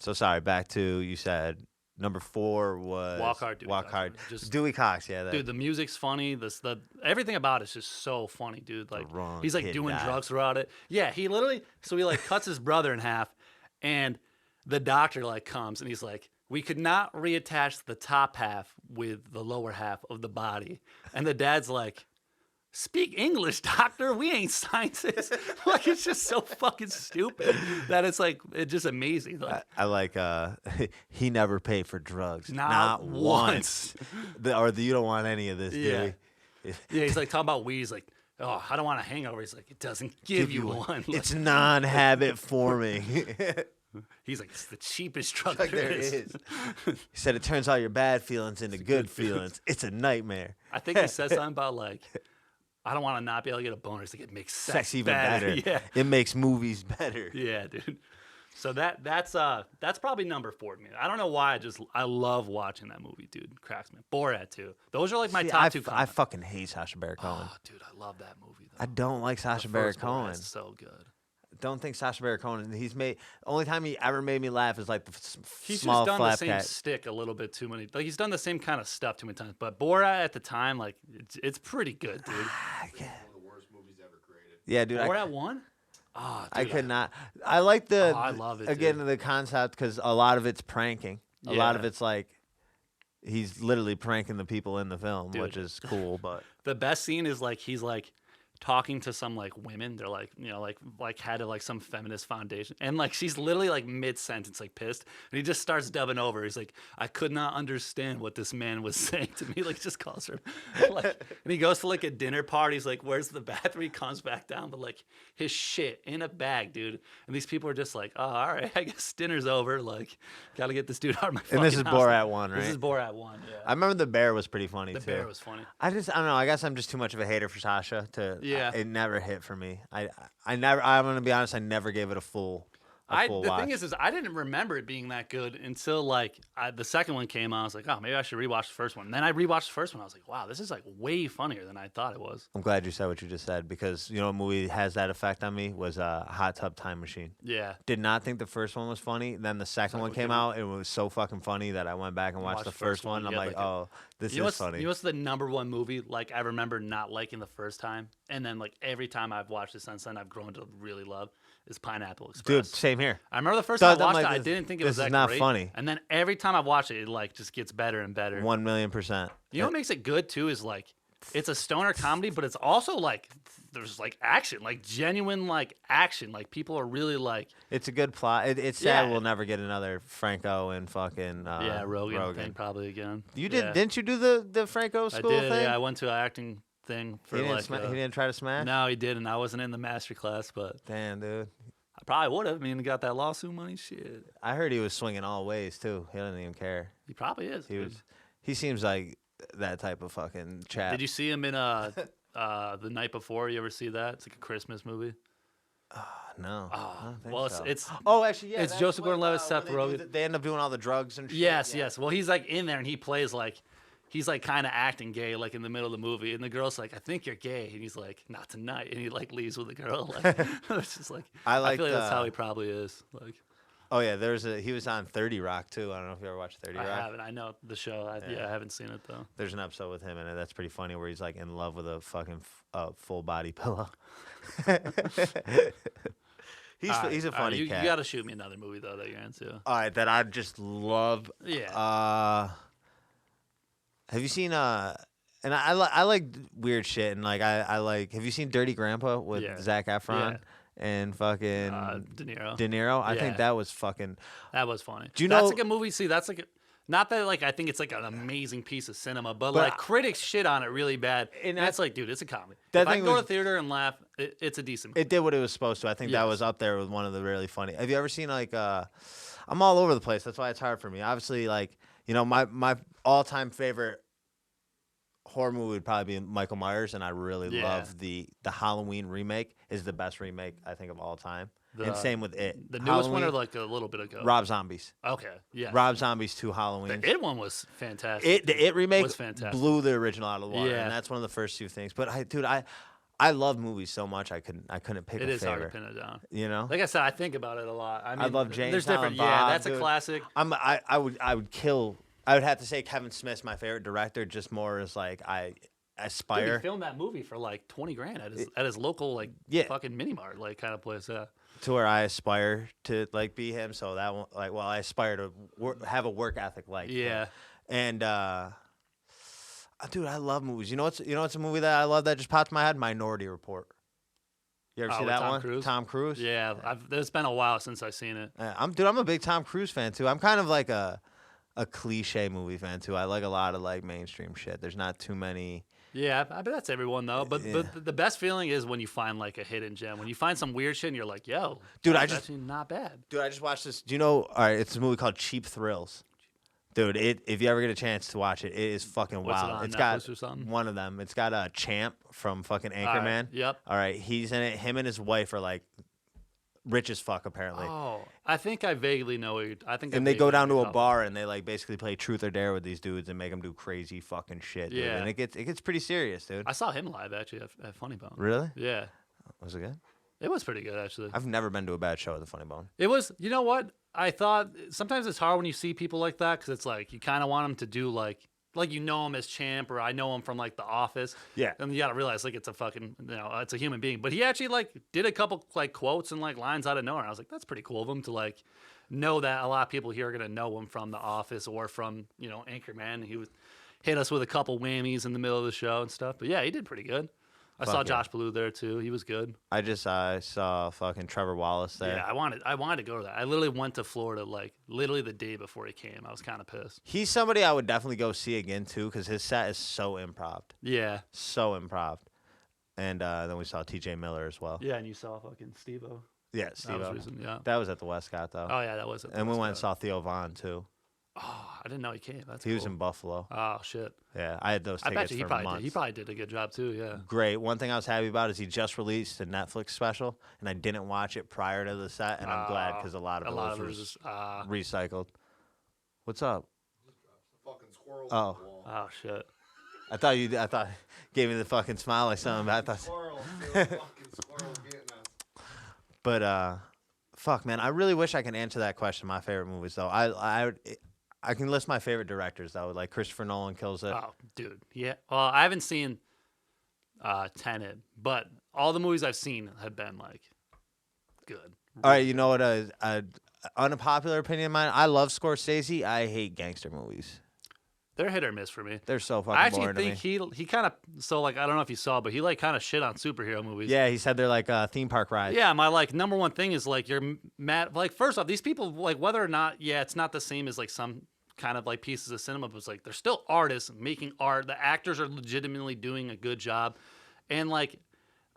So sorry. Back to you said number 4 was Walk Hard, Dewey Walk Cox, Hard. man. Just- Dewey Cox. Yeah. That, Dude, the music's funny. The everything about it's just so funny, dude. Like wrong he's like kid doing died. drugs throughout it. Yeah, he literally so he like cuts his brother in half, and the doctor like comes and he's like, we could not reattach the top half with the lower half of the body, and the dad's like, speak English, doctor. We ain't scientists. Like it's just so fucking stupid that it's like it's just amazing. Like I like he never paid for drugs. Not once. You don't want any of this, Yeah. Dewey. yeah, he's like talking about weed. He's like, oh, I don't want a hangover. He's like, it doesn't give you one. Like, It's non-habit forming. he's like, it's the cheapest drug Like there there is. is. He said it turns all your bad feelings into good feelings. It's a nightmare. I think he said something about like, I don't want to not be able to get a boner. He's like, it makes Sex even better. Yeah, It makes movies better. yeah, dude. So that's probably number 4 to me. I don't know why. I love watching that movie, dude. Cracks me. Borat too. Those are like my See, top I 2. I fucking hate Sacha Baron Cohen. Oh, dude, I love that movie. Though. I don't like Sacha The Baron first Borat's Cohen. so good. Don't think Sacha Baron Cohen. He's made only time he ever made me laugh is like the He's small just done the flap same cat. stick a little bit too many. Like he's done the same kind of stuff too many times. But Borat at the time, like it's pretty good, dude. One of the worst movies ever created. Yeah, dude. Borat 1? Oh, I dude, could not. I like the Oh, I love it, again dude. the concept because a lot of it's pranking. A lot of Yeah. it's like he's literally pranking the people in the film, Dude. which is cool. But The best scene is like he's like talking to some like women. They're like, like had like some feminist foundation, and like she's literally like mid sentence, like pissed, and he just starts dubbing over. He's like, I could not understand what this man was saying to me. Like just calls her, like, and he goes to like a dinner party. He's like, where's the bathroom? He comes back down, but like his shit in a bag, dude. And these people are just like, oh, all right, I guess dinner's over. Like, gotta get this dude out of my. and this is fucking house. Borat 1, right? This is Borat 1. Yeah. I remember the bear was pretty funny The too. bear was funny. I don't know. I guess I'm just too much of a hater for Sasha to. Yeah. It never hit for me. I never. I'm gonna be honest. I never gave it a full. The watch. thing is I didn't remember it being that good until like the second one came out. I was like, oh, maybe I should rewatch the first one. And then I rewatched the first one. I was like, wow, this is like way funnier than I thought it was. I'm glad you said what you just said because you know a movie has that effect on me was Hot Tub Time Machine. Yeah. Did not think the first one was funny. Then the second one came out. It was so fucking funny that I went back and watched the first one. I'm Yeah, like, oh, this is funny. You know what's the #1 movie? Like I remember not liking the first time, and then like every time I've watched it since then, I've grown to really love. Is Pineapple Express. Dude, same here. I remember the first time I I'm watched like, it, I didn't think it this was that is not great. funny. And then every time I watch it, it like just gets better and better. 1,000,000%. You know what makes it good too is like it's a stoner comedy, but it's also like there's like action, like genuine like action. Like people are really like It's a good plot. It's sad Yeah. we'll never get another Franco and fucking Rogan thing probably again. You did? Yeah. Didn't you do the Franco I school did. thing? Yeah, I went to an acting thing for he didn't. like. He didn't try to smash. No, he didn't. I wasn't in the master class, but Damn, dude. I probably would have. I mean, he got that lawsuit money. Shit, I heard he was swinging all ways too. He doesn't even care. he probably is. He dude. was. He seems like that type of fucking chap. Did you see him in the night before? You ever see that? It's like a Christmas movie. No. I don't think Well, so. it's Oh, actually, yeah. it's that's Joseph when, Gordon-Levitt, Seth when Rogen. They end up doing all the drugs and shit. yes, yeah. yes. Well, he's like in there and he plays like he's like kind of acting gay, like in the middle of the movie, and the girl's like, "I think you're gay," and he's like, "Not tonight," and he like leaves with the girl. Like, it's just like I feel like that's how he probably is. Like, Oh yeah, he was on 30 Rock too. I don't know if you ever watched 30 I Rock. haven't. I know the show. I haven't seen it though. There's an episode with him in it that's pretty funny where he's like in love with a fucking full body pillow. He's a funny you cat. You got to shoot me another movie though that you're into. All right, that I just love. Yeah. Have you seen and I like weird shit and like I like. Have you seen Dirty Grandpa with Zac Efron? Yeah. And fucking De Niro. De Niro. I Yeah. think that was fucking. That was funny. Do you That's know- like a movie? See, that's like not that like I think it's like an amazing piece of cinema, but like critics shit on it really bad. And And that's like, dude, it's a comedy. that If I thing can go to was- the theater and laugh, it's a decent movie. It did what it was supposed to. I think that Yes. was up there with one of the really funny. Have you ever seen like I'm all over the place. That's why it's hard for me. Obviously, like my all-time favorite horror movie would probably be Michael Myers, and I really love the Halloween remake. Is the best remake I think of all time. And same with It. The newest one or Halloween, like a little bit ago. Rob Zombie's. Okay, yeah. Rob Zombie's 2 Halloweens. The It one was fantastic. The It remake was fantastic. blew the original out of the water, Yeah. and that's one of the first 2 things. But I love movies so much I couldn't pick It a is hard to favorite. pin it down. You know, Like I said, I think about it a lot. I mean, love Jane There's Silent different. Bob, Yeah, that's dude. a classic. I would kill. I would have to say Kevin Smith's my favorite director, just more as like I Dude, aspire he filmed that movie for like 20 grand at his local like fucking mini mart like kind of place. Yeah. to where I aspire to like be him. So that one, like, well, I aspire to have a work ethic like him. Yeah. And dude, I love movies. You know what's a movie that I love that just popped in my head? Minority Report. You ever see with that Tom one? Cruise? Tom Cruise. Yeah, it's been a while since I've seen it. I'm a big Tom Cruise fan too. I'm kind of like a cliche movie fan too. I like a lot of like mainstream shit. There's not too many. Yeah, I bet that's everyone though. But the best feeling is when you find like a hidden gem. When you find some weird shit and you're like, yo, Dude, that's actually not bad. Dude, I just watched this. Do you know? All right, it's a movie called Cheap Thrills. Dude, if you ever get a chance to watch it, it is fucking What's it wild. on, It's Netflix got or something? one of them. It's got a Champ from fucking All right, Anchorman. yep. All right, he's in it. Him and his wife are like rich as fuck apparently. Oh, I think I vaguely know what you're. I think. And they go down to a bar and they like basically play truth or dare with these dudes and make them do crazy fucking shit. Dude. Yeah. And it gets pretty serious, dude. I saw him live actually at Funny Bone. Really? Yeah, Was it good? it was pretty good actually. I've never been to a bad show at the Funny Bone. It was. You know what? I thought sometimes it's hard when you see people like that because it's like you kind of want them to do like like you know him as Champ, or I know him from like The Office. Yeah. And you got to realize like it's a fucking, it's a human being. But he actually like did a couple like quotes and like lines out of nowhere. I was like, that's pretty cool of him to like know that a lot of people here are gonna know him from The Office or from Anchorman. He would hit us with a couple whammies in the middle of the show and stuff. But yeah, he did pretty good. I saw Fuck yeah. Josh Blue there too. He was good. I just saw fucking Trevor Wallace there. Yeah, I wanted to go to that. I literally went to Florida like literally the day before he came. I was kind of pissed. He's somebody I would definitely go see again too, because his set is so improv, Yeah. so improv. And then we saw T.J. Miller as well. Yeah, and you saw fucking Steve-O. Yeah, That Steve. was recent, yeah. That was at the Westcott though. Oh yeah, that was it. And we went and saw Theo Vaughn too. Oh, I didn't know he came. That's He was cool. in Buffalo. Oh shit. Yeah, I had those I bet tickets you he for probably months. did. He probably did a good job too. Yeah. Great. One thing I was happy about is he just released a Netflix special, and I didn't watch it prior to the set, and I'm glad because a lot of it was just, recycled. What's up? Fucking squirrels Oh. on the wall. oh shit. I thought gave me the fucking smile like something. But I thought, Squirrels, fucking squirrels getting us. but fuck, man, I really wish I could answer that question. My favorite movies, though, I can list my favorite directors though. Like Christopher Nolan kills it. Oh, dude. Yeah. Well, I haven't seen Tenet, but all the movies I've seen have been like good. All right, you know what? Unpopular opinion of mine. I love Scorsese. I hate gangster movies. They're hit or miss for me. They're so fucking I actually boring to me. think he kind of I don't know if you saw, but he like kind of shit on superhero movies. Yeah, he said they're like theme park rides. Yeah, my like number one thing is like you're mad. Like first off, these people like whether or not it's not the same as like some kind of like pieces of cinema, but it's like they're still artists making art. The actors are legitimately doing a good job, and like,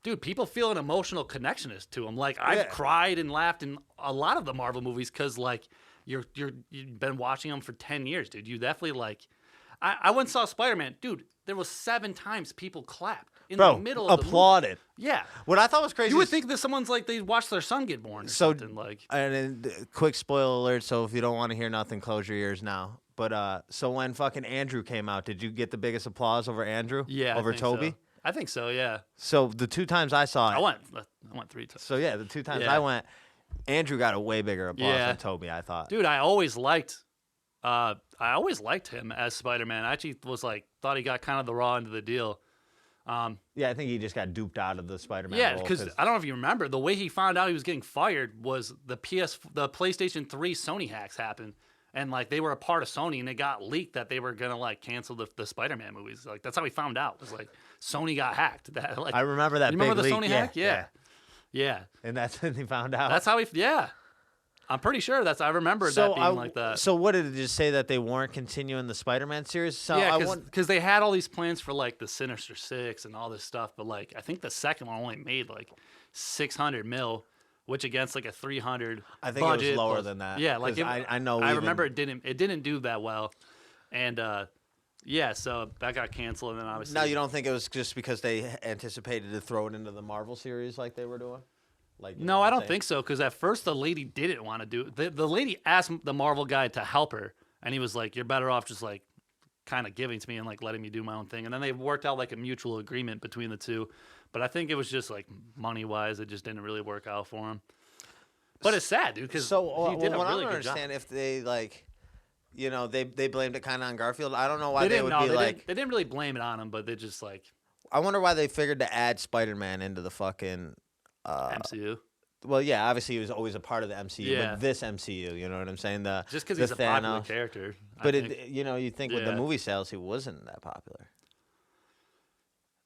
dude, people feel an emotional connection to them. Like I've cried and laughed in a lot of the Marvel movies because like you've been watching them for 10 years, dude. You definitely like. I went and saw Spider-Man, dude. There was 7 times people clapped in the middle of the movie. applauded. Yeah. What I thought was crazy. You would think that someone's like they watched their son get born or something like. And then, quick spoiler alert. So if you don't want to hear nothing, close your ears now. But so when fucking Andrew came out, did you get the biggest applause over Andrew? Yeah. Over I think Toby? So. I think so. Yeah. So the 2 times I saw it. I went 3 times. So yeah, the 2 times Yeah. I went, Andrew got a way bigger applause Yeah. than Toby, I thought. Dude, I always liked him as Spider-Man. I actually was like thought he got kind of the raw end of the deal. Yeah, I think he just got duped out of the Spider-Man Yeah, role. because I don't know if you remember the way he found out he was getting fired was the PlayStation 3 Sony hacks happened, and like they were a part of Sony, and it got leaked that they were gonna like cancel the Spider-Man movies. Like that's how he found out. It was like Sony got hacked. That like I remember that. you big remember the leak. Sony hack? Yeah. And that's when he found out. That's how he. Yeah, I'm pretty sure I remember that being like that. So what did it just say that they weren't continuing the Spider-Man series? So Yeah, I want. because they had all these plans for like the Sinister Six and all this stuff, but like I think the second one only made like 600 mil, which against like a 300. I think budget it was lower plus- than that. Yeah, like 'cause I know. I remember it didn't do that well, and yeah, so that got canceled, and then obviously. No, you don't think it was just because they anticipated to throw it into the Marvel series like they were doing? Like, you know No, what I I'm don't saying? think so. Because at first the lady didn't want to do it. The lady asked the Marvel guy to help her, and he was like, "You're better off just like kind of giving to me and like letting me do my own thing." And then they worked out like a mutual agreement between the two. But I think it was just like money wise, it just didn't really work out for him. But it's sad, dude, because So he did a what I really don't good job. understand if they like, you know, they blamed it kind of on Garfield. I don't know why They they didn't would know. be They like. didn't, they didn't really blame it on him, but they just like I wonder why they figured to add Spider-Man into the fucking. MCU. Well, yeah, obviously he was always a part of the MCU, Yeah. but this MCU, you know what I'm saying? Just because the he's a popular Thanos. character. I But think. you think with the Yeah. movie sales, he wasn't that popular.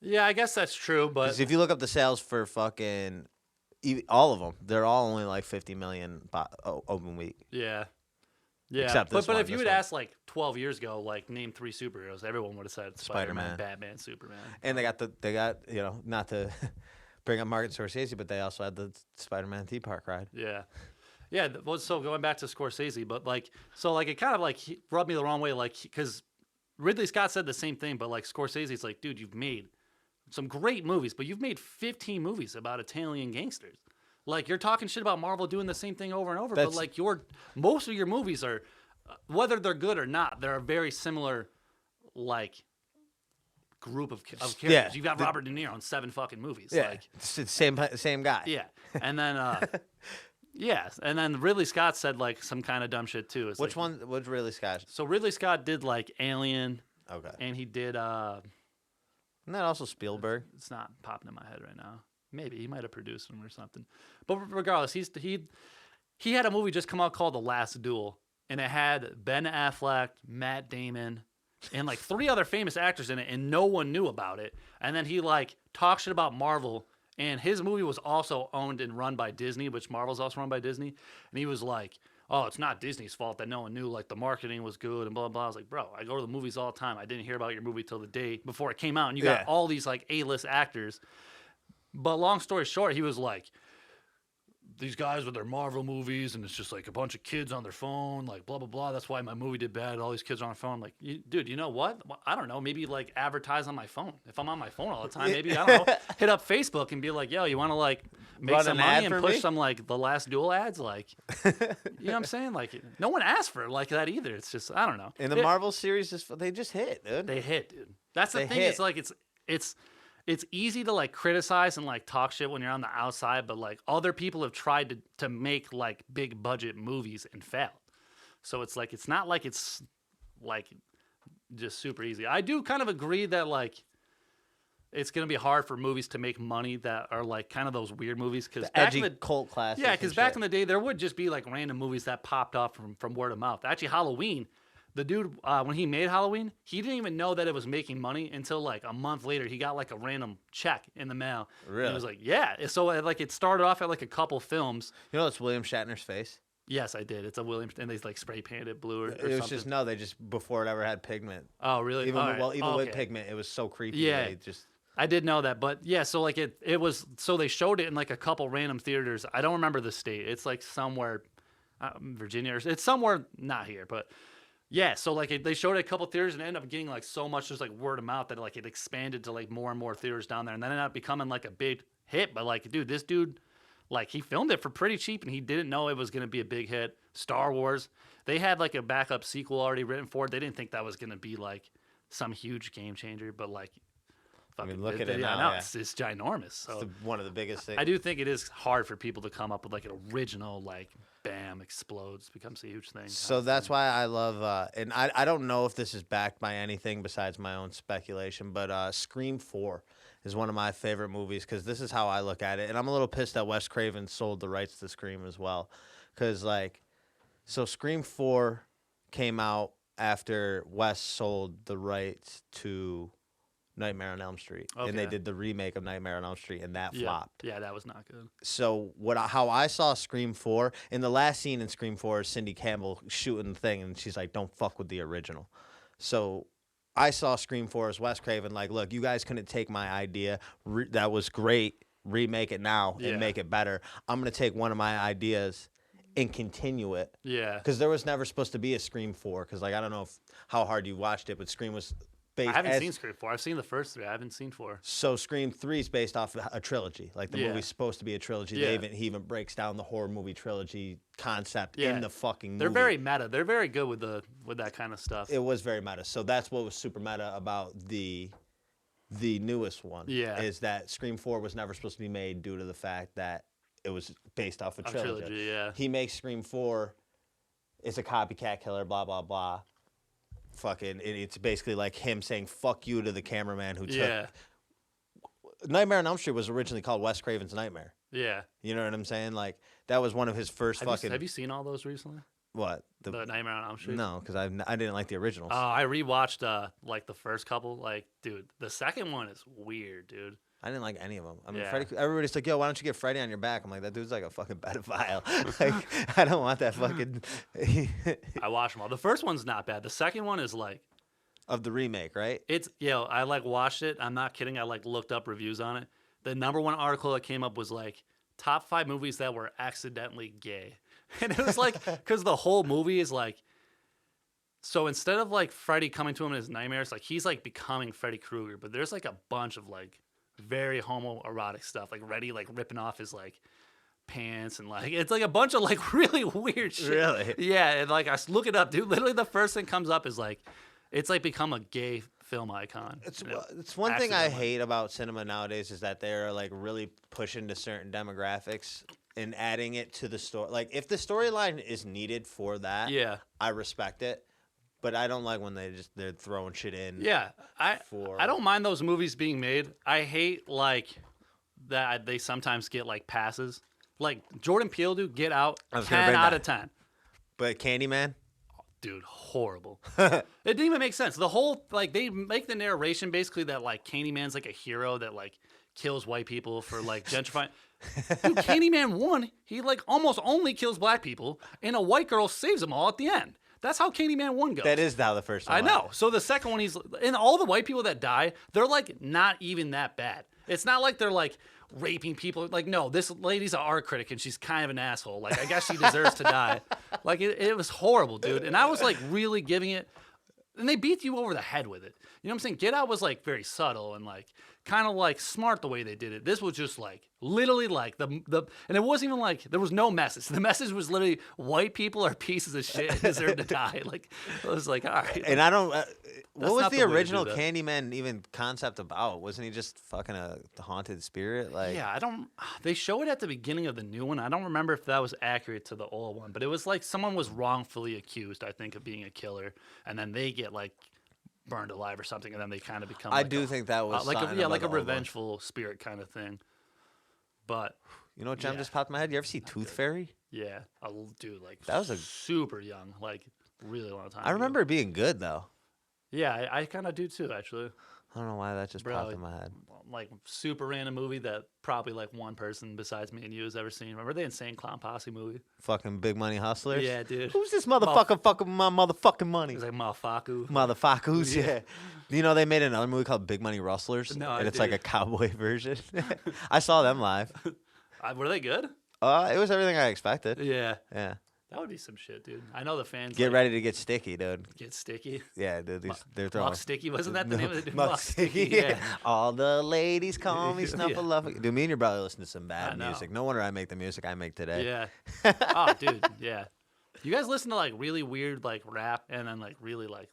Yeah, I guess that's true. But Because if you look up the sales for fucking all of them, they're all only like 50 million open week. yeah. Yeah, Except this but one, if you this had one. asked like 12 years ago, like name 3 superheroes, everyone would have said Spider-Man, Spider-Man. Batman, Superman. And they got you know, not to bring up Martin Scorsese, but they also had the Spider-Man theme park ride. Yeah, yeah. Well, so going back to Scorsese, but like, so like it kind of like rubbed me the wrong way, like because Ridley Scott said the same thing, but like Scorsese's like, dude, you've made some great movies, but you've made 15 movies about Italian gangsters. Like you're talking shit about Marvel doing the same thing over and over, but That's- like most of your movies are, whether they're good or not, they're a very similar, like, group of characters. Yeah, You've got Robert De Niro in 7 fucking movies. Yeah, Like, it's the same guy. yeah, and then yeah, and then Ridley Scott said like some kind of dumb shit too. It's Which like- one? What's really Scott? So Ridley Scott did like Alien, Okay. and he did. Isn't that also Spielberg? It's not popping in my head right now. Maybe he might have produced them or something. But regardless, he had a movie just come out called The Last Duel, and it had Ben Affleck, Matt Damon, and like 3 other famous actors in it, and no one knew about it. And then he like talked shit about Marvel, and his movie was also owned and run by Disney, which Marvel's also run by Disney. And he was like, "Oh, it's not Disney's fault that no one knew. Like the marketing was good and blah blah." I was like, "Bro, I go to the movies all the time. I didn't hear about your movie till the day before it came out, and you got all these like A-list actors." But long story short, he was like, these guys with their Marvel movies, and it's just like a bunch of kids on their phone, like blah blah blah. That's why my movie did bad. All these kids are on their phone. I'm like, dude, you know what? I don't know. Maybe like advertise on my phone. If I'm on my phone all the time, maybe I don't know. Hit up Facebook and be like, yo, you want to like make Run some an ad money and for push me? some like The Last Duel ads? Like, you know what I'm saying? Like, no one asked for it like that either. It's just I don't know. In the Marvel series, they just hit, dude. They hit, dude. That's the They thing. hit. It's like it's easy to like criticize and like talk shit when you're on the outside, but like other people have tried to make like big budget movies and failed. So it's like it's not like it's like just super easy. I do kind of agree that like it's gonna be hard for movies to make money that are like kind of those weird movies because Edgy cult classics. yeah, because back in the day there would just be like random movies that popped off from word of mouth. Actually, Halloween. The dude, when he made Halloween, he didn't even know that it was making money until like a month later. He got like a random check in the mail. Really? And it was like, yeah. So like it started off at like a couple films. You know, it's William Shatner's face. Yes, I did. It's a William, and they like spray painted it blue or It was something. just they just before it ever had pigment. Oh, really? Even All right. even with Okay. pigment, it was so creepy. Yeah. They just I did know that, but yeah. So like it was. So they showed it in like a couple random theaters. I don't remember the state. It's like somewhere, Virginia or it's somewhere not here, but. Yeah, so like they showed it at a couple theaters and ended up getting like so much just like word of mouth that like it expanded to like more and more theaters down there, and then ended up becoming like a big hit. But like, dude, this dude, like he filmed it for pretty cheap, and he didn't know it was gonna be a big hit. Star Wars, they had like a backup sequel already written for it. They didn't think that was gonna be like some huge game changer, but like, fucking, look at it yeah, now, no, yeah. it's ginormous. So one of the biggest things. I do think it is hard for people to come up with like an original like bam explodes becomes a huge thing. So that's why I love, and I don't know if this is backed by anything besides my own speculation, but Scream 4 is one of my favorite movies because this is how I look at it. And I'm a little pissed that Wes Craven sold the rights to Scream as well. Because, like, so Scream 4 came out after Wes sold the rights to Nightmare on Elm Street. And they Okay. did the remake of Nightmare on Elm Street, and that flopped. Yeah, that was not good. So how I saw Scream 4, in the last scene in Scream 4 is Cindy Campbell shooting the thing, and she's like, don't fuck with the original. So I saw Scream 4 as Wes Craven, like, look, you guys couldn't take my idea. That was great. Remake it now Yeah. and make it better. I'm going to take one of my ideas and continue it. Yeah. Because there was never supposed to be a Scream 4, because, like, I don't know how hard you watched it, but Scream was based I haven't seen Scream 4. I've seen the first 3. I haven't seen 4. So Scream 3 is based off a trilogy. Like the Yeah. movie's supposed to be a trilogy. Yeah. He even breaks down the horror movie trilogy concept Yeah. in the fucking movie. They're very meta. They're very good with that kind of stuff. It was very meta. So that's what was super meta about the newest one. Yeah. Is that Scream 4 was never supposed to be made due to the fact that it was based off a trilogy. Yeah. He makes Scream 4. It's a copycat killer, blah, blah, blah. Fucking, it's basically like him saying "fuck you" to the cameraman who took. Yeah. Nightmare on Elm Street was originally called Wes Craven's Nightmare. Yeah. You know what I'm saying? Like that was one of his first Have you seen all those recently? what The Nightmare on Elm Street? no, because I didn't like the originals. Oh, I rewatched like the first couple. Like, dude, the second one is weird, dude. I didn't like any of them. I mean, Yeah. everybody's like, "Yo, why don't you get Freddy on your back?" I'm like, that dude's like a fucking pedophile. Like, I don't want that fucking I watched them all. The first one's not bad. The second one is like of the remake, right? it's I like watched it. I'm not kidding. I like looked up reviews on it. The #1 article that came up was like top 5 movies that were accidentally gay, and it was like because the whole movie is like. So instead of like Freddy coming to him in his nightmares, like he's like becoming Freddy Krueger, but there's like a bunch of like very homoerotic stuff, like Reddy like ripping off his like pants and like it's like a bunch of like really weird shit. Really? Yeah, and like I look it up, dude. Literally the first thing comes up is like it's like become a gay film icon. It's one thing I hate about cinema nowadays is that they're like really pushing to certain demographics and adding it to the story. Like if the storyline is needed for that, Yeah. I respect it. But I don't like when they're throwing shit in. Yeah, I For- I don't mind those movies being made. I hate like that they sometimes get like passes. Like Jordan Peele do Get Out, I was gonna 10 bring out that. of 10. But Candyman, Dude, horrible. It didn't even make sense. The whole like they make the narration basically that like Candyman's like a hero that like kills white people for like gentrifying. Dude, Candyman 1, he like almost only kills black people, and a white girl saves them all at the end. That's how Candyman 1 goes. that is how the first one. I know. So the second one, and all the white people that die, they're like not even that bad. It's not like they're like raping people. Like, no, this lady's an art critic and she's kind of an asshole. Like, I guess she deserves to die. Like, it was horrible, dude. And I was like really giving it, and they beat you over the head with it. You know what I'm saying? Get Out was like very subtle and like kind of like smart the way they did it. This was just like literally like the and it wasn't even like there was no message. The message was literally white people are pieces of shit and deserve to die. Like I was like, all right. And I don't. What was not the the way to do original that. Candyman even concept about? Wasn't he just fucking a haunted spirit? Like, Yeah, I don't. They show it at the beginning of the new one. I don't remember if that was accurate to the old one, but it was like someone was wrongfully accused, I think, of being a killer, and then they get like burned alive or something, and then they kind of become. I like do think that was like something a about the old one. revengeful spirit kind of thing. But You know what gem Yeah. just popped in my head? You ever see Tooth Fairy? yeah, dude, like That was a- super young, like really long time. I ago. remember it being good though. Yeah, I kind of do too, actually. I don't know why that just Bro, popped in my head. Like super random movie that probably like one person besides me and you has ever seen. Remember the Insane Clown Posse movie? Fucking Big Money Hustlers. Yeah, dude. Who's this motherfucker fucking my motherfucking money? It was like Malfaku. Motherfuckers, Yeah. yeah. You know they made another movie called Big Money Rustlers, No, and I it's like a did. cowboy version. I saw them live. Were they good? It was everything I expected. Yeah. Yeah. That would be some shit, dude. I know the fans Get like, ready to get sticky, dude. get sticky. Yeah, dude. They're throwing. Muck Sticky, wasn't that the name of the dude? Muck Sticky. Yeah. All the ladies call me Yeah. Snuffleupagus. Dude, me and your brother listen to some I bad know. music. No wonder I make the music I make today. Yeah. Oh, dude, yeah. You guys listen to like really weird like rap and then like really like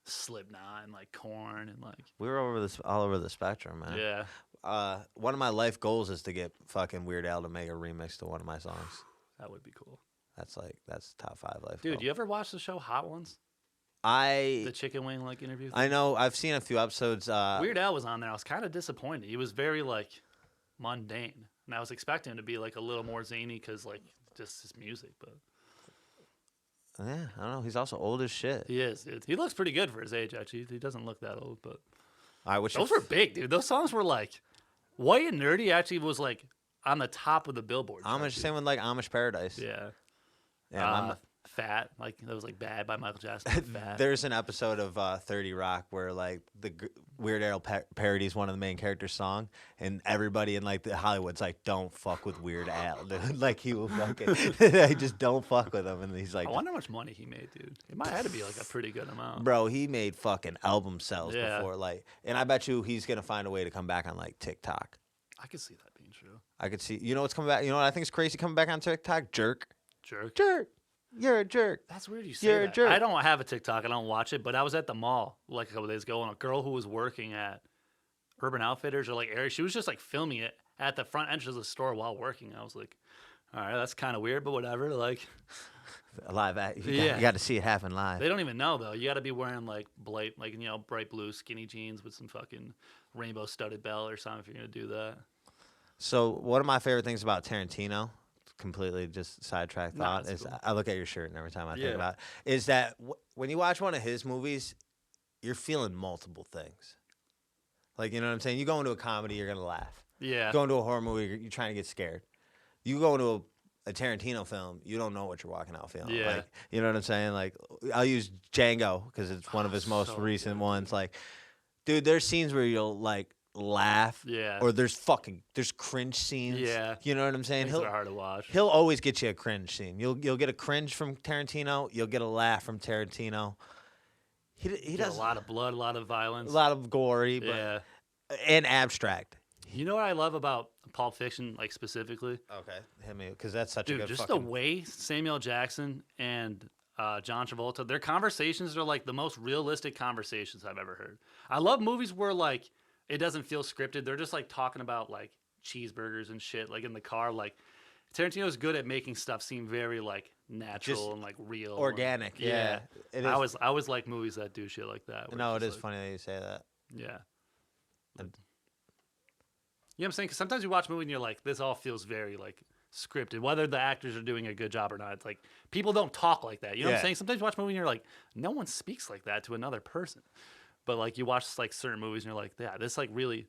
Slipknot and like Korn and like We were all over the spectrum, man. yeah, One of my life goals is to get fucking Weird Al to make a remix to one of my songs. that would be cool. That's top 5 life. Dude, goal. you ever watch the show Hot Ones? I The chicken wing like interview. I know I've seen a few episodes. Weird Al was on there. I was kind of disappointed. He was very like mundane, and I was expecting him to be like a little more zany because like just his music. But Yeah, I don't know. He's also old as shit. he is. Dude. He looks pretty good for his age. Actually, he doesn't look that old. But All right, what's your those were big, dude. Those songs were like White and Nerdy. Actually, was like on the top of the Billboard. chart, Amish? dude. Same with like Amish Paradise. Yeah. Yeah, Fat. Like that was like Bad by Michael Jackson. Fat. there's an episode of 30 Rock where like Weird Al parodies one of the main characters' song, and everybody in like the Hollywood's like, "Don't fuck with Weird Al." Dude. Like he will fucking, they just don't fuck with him, and he's like, I wonder how much money he made, dude. It might have to be like a pretty good amount. "Bro, he made fucking album sales Yeah. before like," and I bet you he's gonna find a way to come back on like TikTok. I could see that being true. I could see, you know what's coming back? You know what I think is crazy coming back on TikTok? Jerk. Jerk. You're a jerk. That's weird you say You're a that. jerk. I don't have a TikTok. I don't watch it, but I was at the mall like a couple days ago, and a girl who was working at Urban Outfitters or like area, she was just like filming it at the front entrance of the store while working. I was like, all right, that's kind of weird, but whatever. Like, Live at you, Yeah. you got to see it happen live. they don't even know though. You got to be wearing like bright blue skinny jeans with some fucking rainbow studded belt or something if you're gonna do that. So one of my favorite things about Tarantino, completely just sidetrack No, thought, it's is cool. I look at your shirt and every time I Yeah. think about it, is that when you watch one of his movies, you're feeling multiple things. Like, you know what I'm saying? You go into a comedy, you're going to laugh. Yeah. Go into a horror movie, you're trying to get scared. You go into a Tarantino film, you don't know what you're walking out feeling. Yeah. Like, you know what I'm saying? Like, I'll use Django because it's one of his most so recent good, ones. Like, dude, there's scenes where you'll like laugh. Yeah. Or there's cringe scenes. Yeah. You know what I'm saying? Things that are hard to watch. He'll always get you a cringe scene. You'll get a cringe from Tarantino. You'll get a laugh from Tarantino. He Get does a lot of blood, a lot of violence. a lot of gory, but Yeah. and abstract. You know what I love about Pulp Fiction, like specifically? Okay, hit me because that's such a Dude, good just fucking. the way Samuel Jackson and John Travolta, their conversations are like the most realistic conversations I've ever heard. I love movies where like it doesn't feel scripted. They're just like talking about like cheeseburgers and shit, like in the car. Like Tarantino's good at making stuff seem very like natural Just and like real, organic. and, Yeah. It is. I always like movies that do shit like that. where No, it's it just is like, funny that you say that. Yeah. And- You know what I'm saying? Because sometimes you watch a movie and you're like, this all feels very like scripted, whether the actors are doing a good job or not. It's like people don't talk like that. You know what I'm Yeah. saying? Sometimes you watch a movie and you're like, no one speaks like that to another person. But like you watch like certain movies and you're like, yeah, this like really.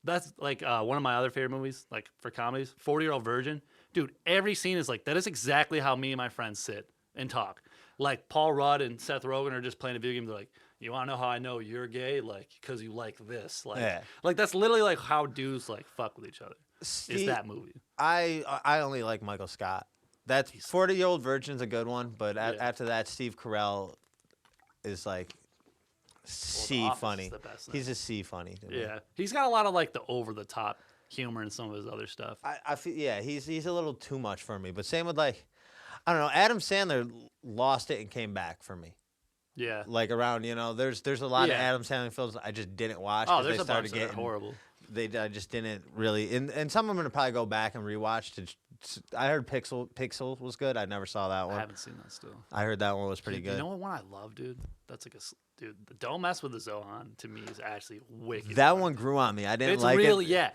That's like one of my other favorite movies, like for comedies, 40-Year-Old Virgin. Dude, every scene is like, that is exactly how me and my friends sit and talk. Like Paul Rudd and Seth Rogen are just playing a video game. They're like, you want to know how I know you're gay? Like, because you like this. Like, Yeah. like that's literally like how dudes like fuck with each other. Is Steve, that movie. I only like Michael Scott. That's 40-Year-Old Virgin's a good one, but Yeah. after that, Steve Carell is like C Office is funny. the best now. He's a C funny. To me. Yeah. He's got a lot of like the over the top humor in some of his other stuff. I feel he's a little too much for me. But same with like, I don't know. Adam Sandler lost it and came back for me. Yeah. Like around, there's a lot of Yeah. Adam Sandler films I just didn't watch. Oh, 'cause there's they a started bunch that are getting horrible. I just didn't really, and some I'm gonna probably go back and rewatch. I heard Pixel was good. I never saw that I one. haven't seen that still. I heard that one was pretty Dude, good. You know what one I love, dude? That's like dude. The Don't Mess with the Zohan to me is actually wicked. That funny. one grew on me. I didn't It's like really it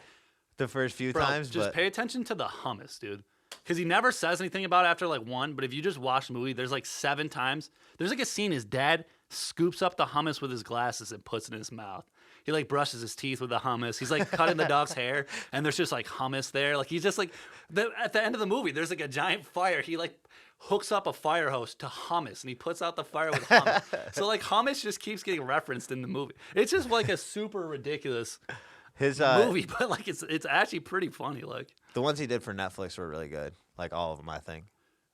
the first few Bro, times, just but pay attention to the hummus, dude. Because he never says anything about it after like one. But if you just watch the movie, there's like 7 times. There's like a scene his dad scoops up the hummus with his glasses and puts it in his mouth. He like brushes his teeth with the hummus. He's like cutting the dog's hair, and there's just like hummus there. Like he's just like at the end of the movie, there's like a giant fire. He like hooks up a fire hose to hummus, and he puts out the fire with hummus. So like hummus just keeps getting referenced in the movie. It's just like a super ridiculous his movie, but like it's actually pretty funny. Like the ones he did for Netflix were really good. Like all of them, I think.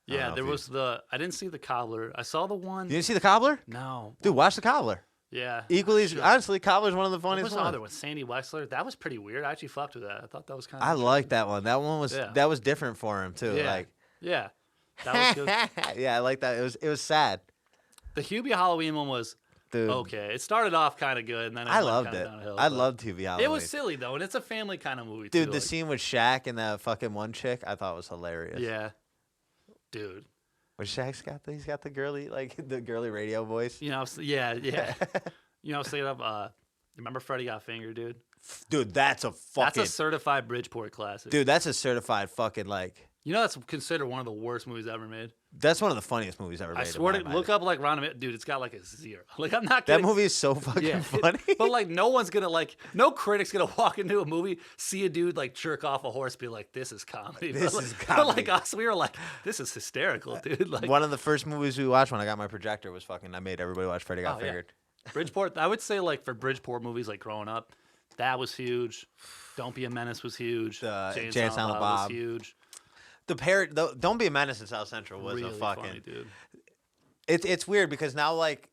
I don't yeah, know there if you- was I didn't see the Cobbler. I saw the one. You didn't see the Cobbler? No, Dude, watch the Cobbler. yeah. Equally, Shit. honestly, Cobbler's one of the What was funniest the other ones. one? Sandy Wexler. That was pretty weird. I actually fucked with that. I thought that was kind of. I like that one. That one was Yeah. that was different for him too. Yeah. Like, Yeah, that was good. yeah, I like that. It was sad, The Hubie Halloween one was dude. okay. It started off kind of good, and then it I went loved kinda it. downhill, I but loved TV Halloween. It was silly though, and it's a family kind of movie. Dude, too, the like- scene with Shaq and that fucking one chick, I thought was hilarious. Yeah, dude. When Shaq's he's got the girly the girly radio voice. You know, yeah. You know, straight up. Remember Freddie Got Fingered, dude? Dude, that's a fucking That's a certified Bridgeport classic. dude. That's a certified fucking You know that's considered one of the worst movies ever made. That's one of the funniest movies ever made. I swear in to my look mind. up like Ron, dude. It's got like a 0. Like I'm not That kidding. movie is so fucking Yeah, funny. but like no one's gonna no critic's gonna walk into a movie, see a dude like jerk off a horse, be like, "This is comedy." This But, is like, comedy. But like us, we were like, "This is hysterical, dude." Like One of the first movies we watched when I got my projector was fucking. I made everybody watch Freddy Got Oh, yeah. Fingered. Bridgeport. I would say like for Bridgeport movies, like growing up, that was huge. Don't Be a Menace was huge. Jay and Silent Silent Bob Bob. was huge. The parrot, Don't Be a Menace in South Central was Really a fucking. funny, dude. It's weird because now like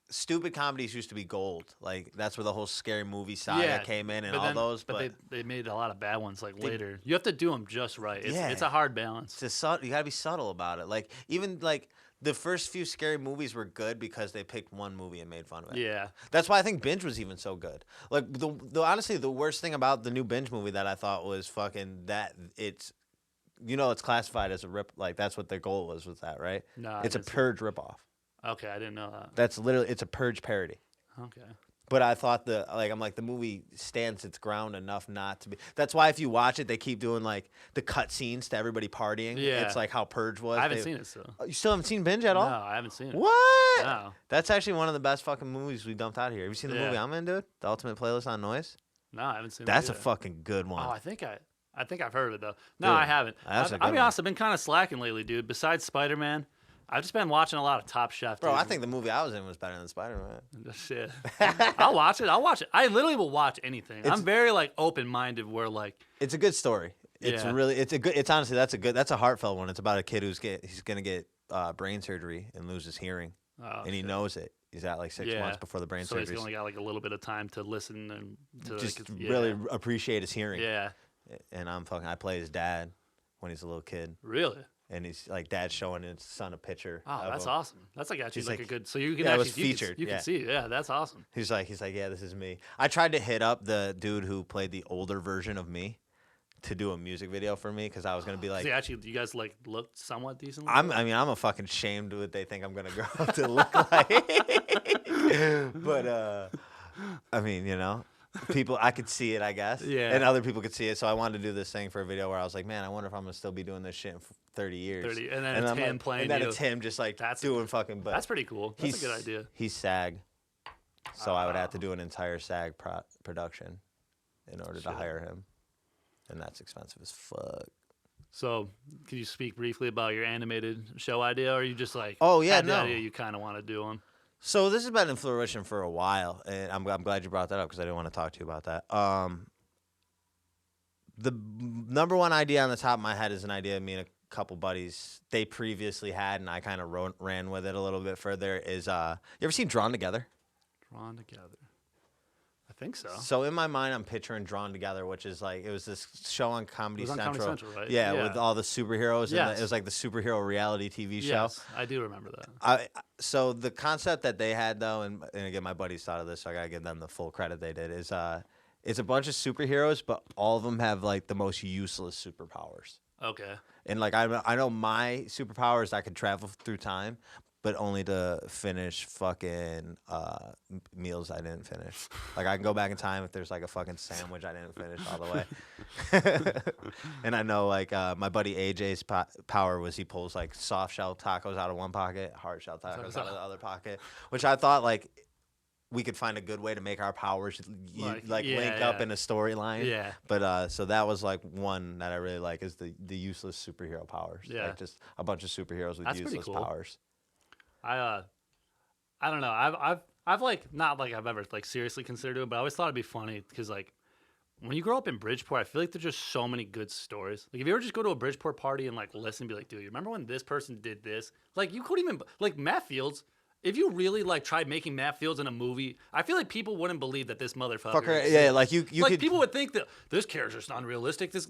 stupid comedies used to be gold. Like that's where the whole scary movie saga Yeah, came in and but all then- those. But they made a lot of bad ones like later. You have to do them just right. It's, Yeah. it's a hard balance. it's just you gotta be subtle about it. Like even like the first few scary movies were good because they picked one movie and made fun of it. Yeah. That's why I think Binge was even so good. Like the honestly the worst thing about the new Binge movie that I thought was fucking that it's it's classified as a rip. Like that's what their goal was with that, right? No, I It's a didn't see- Purge ripoff. Okay, I didn't know that. That's literally it's a Purge parody. Okay. But I thought the movie stands its ground enough not to be. That's why if you watch it, they keep doing like the cut scenes to everybody partying. Yeah. It's like how Purge was. I haven't seen it still. Oh, you still haven't seen Binge at No, all? I haven't seen it. What? No. That's actually one of the best fucking movies we dumped out here. Have you seen the Yeah. movie I'm in, dude? The Ultimate Playlist on Noise. No, I haven't seen That's it a either. fucking good one. Oh, I think I've heard of it though. No, Dude, I haven't. that's a I'll good be one. honest, I've been kind of slacking lately, dude. Besides Spider-Man, I've just been watching a lot of Top Chef. Bro, dude. I think the movie I was in was better than Spider-Man. Shit. I'll watch it. I literally will watch anything. It's- I'm very like open-minded. Where like It's a good story. It's Yeah. really it's honestly that's a heartfelt one. It's about a kid he's gonna get brain surgery and lose his hearing, oh, and he shit. knows it. He's at like 6 Yeah. months before the brain So surgery. he's only got like a little bit of time to listen and to Just like, really appreciate his hearing. Yeah. And I play his dad when he's a little kid, Really. and he's like dad's showing his son a picture. Oh, of that's him. awesome. That's like actually He's like a like- good. So you can Yeah, it actually was you can- featured, You can yeah. see. Yeah, that's awesome. He's like, yeah, this is me. I tried to hit up the dude who played the older version of me to do a music video for me because I was gonna be like, See, actually, you guys like looked somewhat decent. I'm a fucking shamed what they think I'm gonna grow up to look like. But I mean, you know, people, I could see it, I guess. Yeah. And other people could see it. So I wanted to do this thing for a video where I was like, man, I wonder if I'm gonna still be doing this shit in 30 years. 30, and then it's I'm him like, playing and then you. it's him just like doing fucking. But That's pretty cool. That's a good idea. He's SAG, so I would have to do an entire SAG production in order to hire him, and that's expensive as fuck. So, can you speak briefly about your animated show idea, or are you just like, oh yeah, had the no, idea you kind of want to do them? So this has been in fruition for a while, and I'm glad you brought that up because I didn't want to talk to you about that. The number one idea on the top of my head is an idea me and a couple buddies they previously had, and I kind of ran with it a little bit further. Is you ever seen Drawn Together? Drawn Together. I think so. So in my mind, I'm picturing Drawn Together, which is like it was this show on Comedy Central. Comedy Central, right? Yeah, with all the superheroes. Yes. And it was like the superhero reality TV show. Yes, I do remember that. So the concept that they had though, and again, my buddies thought of this, so I gotta give them the full credit they did. Is it's a bunch of superheroes, but all of them have like the most useless superpowers. Okay. And like I know my superpower is I can travel through time, but only to finish fucking meals I didn't finish. Like I can go back in time if there's like a fucking sandwich I didn't finish all the way. And I know like my buddy AJ's power was he pulls like soft shell tacos out of one pocket, hard shell tacos out of the other pocket, which I thought like we could find a good way to make our powers link up in a storyline. Yeah. But so that was like one that I really like is the useless superhero powers. Yeah. Like just a bunch of superheroes with That's pretty useless cool. powers. I don't know. I've like not like I've ever like seriously considered it, but I always thought it'd be funny because like when you grow up in Bridgeport, I feel like there's just so many good stories. Like if you ever just go to a Bridgeport party and like listen, be like, dude, you remember when this person did this? Like you couldn't even like Matt Fields. If you really like tried making Matt Fields in a movie, I feel like people wouldn't believe that this motherfucker. Yeah, like you like could, people would think that this character's unrealistic. This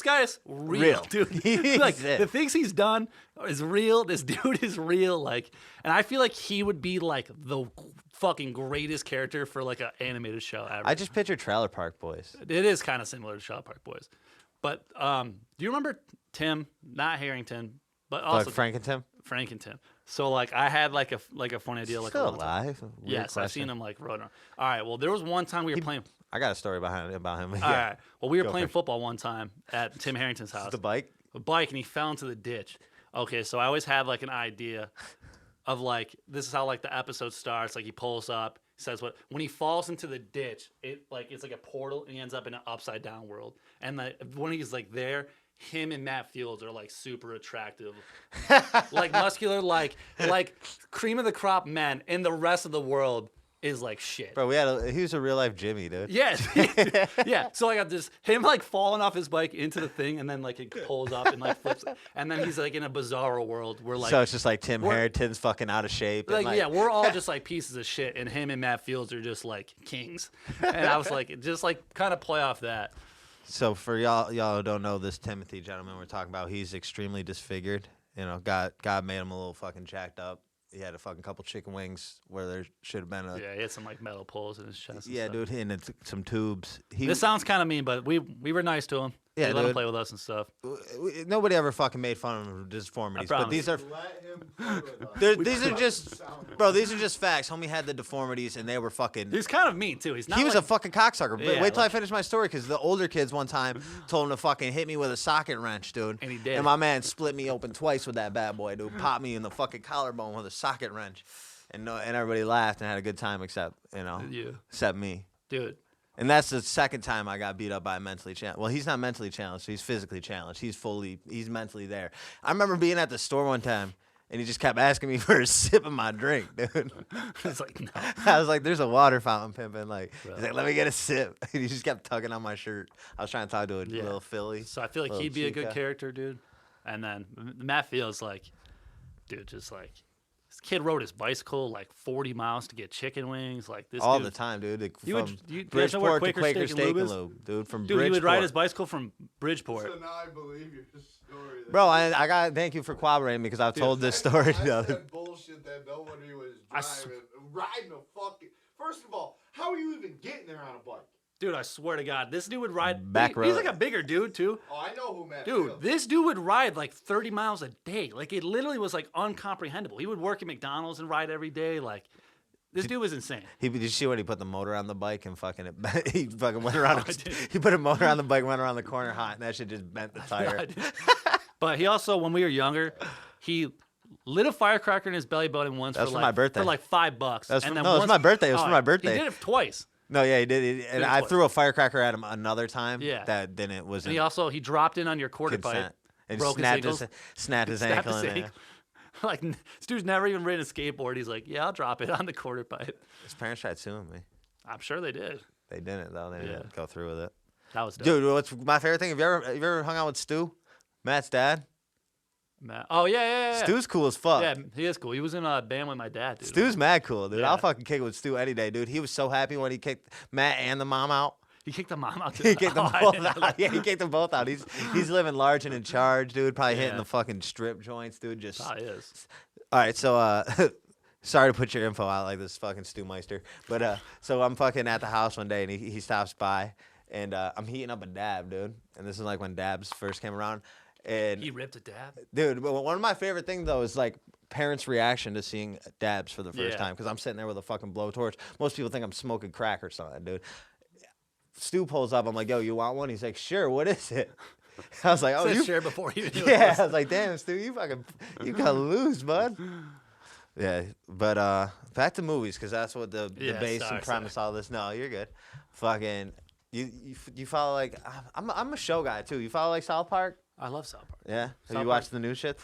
guy is real. Dude. Like the things he's done is real. This dude is real. Like, and I feel like he would be like the fucking greatest character for like an animated show ever. I just picture Trailer Park Boys. It is kind of similar to Trailer Park Boys, but do you remember Tim? Not Harrington, but also Like Frank and Tim. Frank and Tim. So like I had like a funny idea. Like Still a long time. alive? Weird Yes, question. I've seen him like running. All right. Well, there was one time we were playing. I got a story about him. All right. Well, we were Go playing for it. football one time at Tim Harrington's house. The bike. A bike, and he fell into the ditch. Okay, so I always had like an idea of like this is how like the episode starts. Like he pulls up, says what when he falls into the ditch, it's like a portal, and he ends up in an upside down world. And like when he's like there. Him and Matt Fields are like super attractive, like muscular, like cream of the crop men, and the rest of the world is like shit. Bro, he was a real life Jimmy, dude. Yes, yeah. So I got this him like falling off his bike into the thing, and then like it pulls up and like flips, and then he's like in a bizarro world where like So it's just like Tim Harrington's fucking out of shape. like, and, yeah, we're all just like pieces of shit, and him and Matt Fields are just like kings. And I was like, just like kind of play off that. So for y'all who don't know this Timothy gentleman we're talking about, he's extremely disfigured. You know, God made him a little fucking jacked up. He had a fucking couple chicken wings where there should have been a Yeah, he had some like metal pulls in his chest. And yeah, stuff. dude, and some tubes. This sounds kind of mean, but we were nice to him. Yeah, we let him dude. play with us and stuff. Nobody ever fucking made fun of him deformities, but promise. these are Let him play with us. these are just bro. These are just facts. Homie had the deformities, and they were fucking. He's kind of mean too. He's not. He was like, a fucking cocksucker. Yeah, Wait till I like- finish my story, because the older kids one time told him to fucking hit me with a socket wrench, dude. And he did. And my man split me open twice with that bad boy, dude. Popped me in the fucking collarbone with a socket wrench, and everybody laughed and had a good time except you, except me. dude. And that's the second time I got beat up by a mentally challenged. Well, he's not mentally challenged. He's physically challenged. He's mentally there. I remember being at the store one time, and he just kept asking me for a sip of my drink, dude. It's like no. I was like, there's a water fountain pimping. Like, Bro. he's like, let me get a sip. And he just kept tugging on my shirt. I was trying to talk to a Yeah. little Philly. So I feel like Little he'd be a good Chica. character, dude. And then Matt Fields, like, dude, just like this kid rode his bicycle like 40 miles to get chicken wings. Like this All dude, the time, dude. Like, You from would- you guys know where Bridgeport to Quaker Quaker Steak Steak and and Lube is? Lube, dude. From Dude, Bridgeport. he would ride his bicycle from Bridgeport. So now I believe your story. Bro, I got thank you for corroborating me, because I've told this story. I the other- said bullshit that nobody was driving, riding a fucking. First of all, how are you even getting there on a bike? Dude, I swear to God, this dude would ride. Back He's row. like a bigger dude too. Oh, I know who Matt Dude, Fields. this dude would ride like 30 miles a day. Like it literally was like uncomprehendable. He would work at McDonald's and ride every day. Like this dude was insane. Did you see when he put the motor on the bike and fucking he fucking went around? I did. He put a motor on the bike, went around the corner hot, and that shit just bent the tire. But he also, when we were younger, he lit a firecracker in his belly button once That's for for like my birthday. for like $5. That's and for- then no, it was once my birthday. It was for my birthday. He did it twice. No, yeah, he did. And Did it I twice. threw a firecracker at him another time. Yeah. That didn't was And he dropped in on your quarter consent. pipe. And broke his snapped ankles. snapped his Snapped ankle. his in there. ankle. Like this dude's never even ridden a skateboard. He's like, yeah, I'll drop it on the quarter pipe. His parents tried suing me. I'm sure they did. They didn't though. They didn't go through with it. That was dope. Dude, what's my favorite thing? Have you ever hung out with Stu, Matt's dad? Matt. Oh yeah. Stu's cool as fuck. Yeah, he is cool. He was in a band with my dad, dude. Stu's mad cool, dude. Yeah. I'll fucking kick it with Stu any day, dude. He was so happy when he kicked Matt and the mom out. He kicked the mom out. Too. He kicked them I both didn't know out. Yeah, he kicked them both out. He's living large and in charge, dude. Probably hitting Yeah. the fucking strip joints, dude. Just Probably is. all right. So sorry to put your info out like this, fucking Stu Meister. But so I'm fucking at the house one day and he stops by and I'm heating up a dab, dude. And this is like when dabs first came around. And He ripped a dab. dude, but one of my favorite things though is like parents' reaction to seeing dabs for the first Yeah. time because I'm sitting there with a fucking blowtorch. Most people think I'm smoking crack or something, dude. Stu pulls up. I'm like, yo, you want one? He's like, sure. What is it? I was like, oh, Said you. share before you knew Yeah, it. I was like, damn, Stu, you got loose, bud. Yeah, but back to movies because that's what the Yeah, base sorry, and premise all this. No, you're good. Fucking, you follow like I'm a show guy too. You follow like South Park? I love South Park. Yeah. Have South you watched the new shit?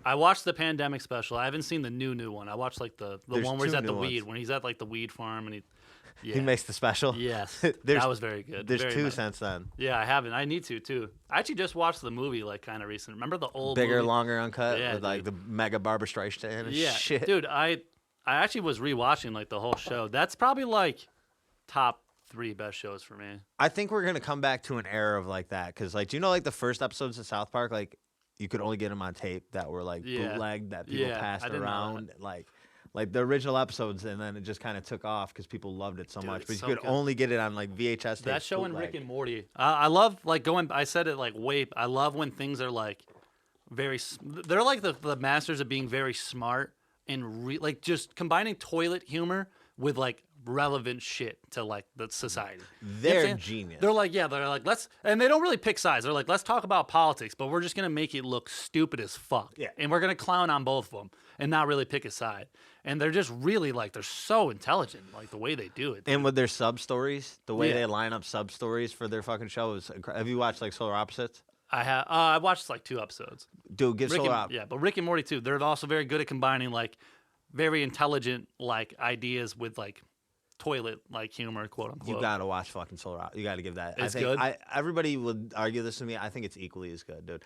I watched the pandemic special. I haven't seen the new one. I watched like the There's one where he's two at the new weed, ones. when he's at like the weed farm and yeah. He makes the special. Yes, There's- that was very good. There's Very two nice. since then. Yeah, I haven't. I need to too. I actually just watched the movie like kind of recent. Remember the old Bigger, movie? longer, uncut Yeah, with like the dude. mega Barbara Streisand and Yeah, shit. dude. I actually was rewatching like the whole show. That's probably like top 3 best shows for me. I think we're gonna come back to an era of like that because like, do you know like the first episodes of South Park like you could only get them on tape that were like Yeah. bootlegged that people Yeah, passed I didn't know around like the original episodes and then it just kind of took off because people loved it so Dude, much. it's But you so could good. only get it on like VHS tapes. That show and bootleg. Rick and Morty. I love like going. I said it like I love when things are like they're like the masters of being very smart and like just combining toilet humor with like relevant shit to like the society. You know what I'm They're saying? genius. They're like let's, and they don't really pick sides. They're like, let's talk about politics, but we're just gonna make it look stupid as fuck. Yeah. And we're gonna clown on both of them and not really pick a side. And they're just really like they're so intelligent, like the way they do it. And with their sub stories, the way Yeah. they line up sub stories for their fucking show is. Have you watched like Solar Opposites? I watched like 2 episodes. Dude, give Rick Solar and, Opposites. yeah, but Rick and Morty too. They're also very good at combining like very intelligent like ideas with like toilet like humor, quote unquote. You gotta watch fucking Solar Opposites. You gotta give that. It's I think good? everybody would argue this with me. I think it's equally as good, dude.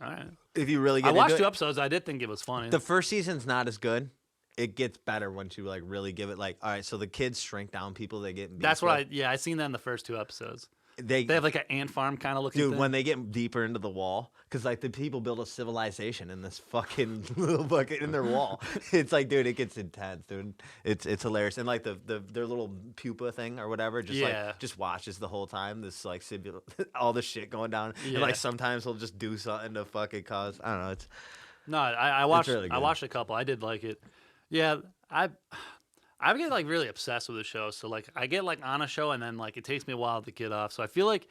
All right. If you really get I watched into 2 it, episodes. I did think it was funny. the first season's not as good. It gets better once you like really give it like, all right, so the kids shrink down people they get in beef That's what with. I seen that in the first 2 episodes. They They have like an ant farm kind of looking dude thing. when they get deeper into the wall because like the people build a civilization in this fucking little bucket in their wall. It's like, dude, it gets intense, dude. It's hilarious and like their little pupa thing or whatever just Yeah. like just watches the whole time this like all the shit going down and Yeah. like sometimes he'll just do something to fucking cause I don't know. It's No, I watched really I good. watched a couple. I did like it. Yeah, I get like really obsessed with the show. So like I get like on a show and then like it takes me a while to get off. So I feel like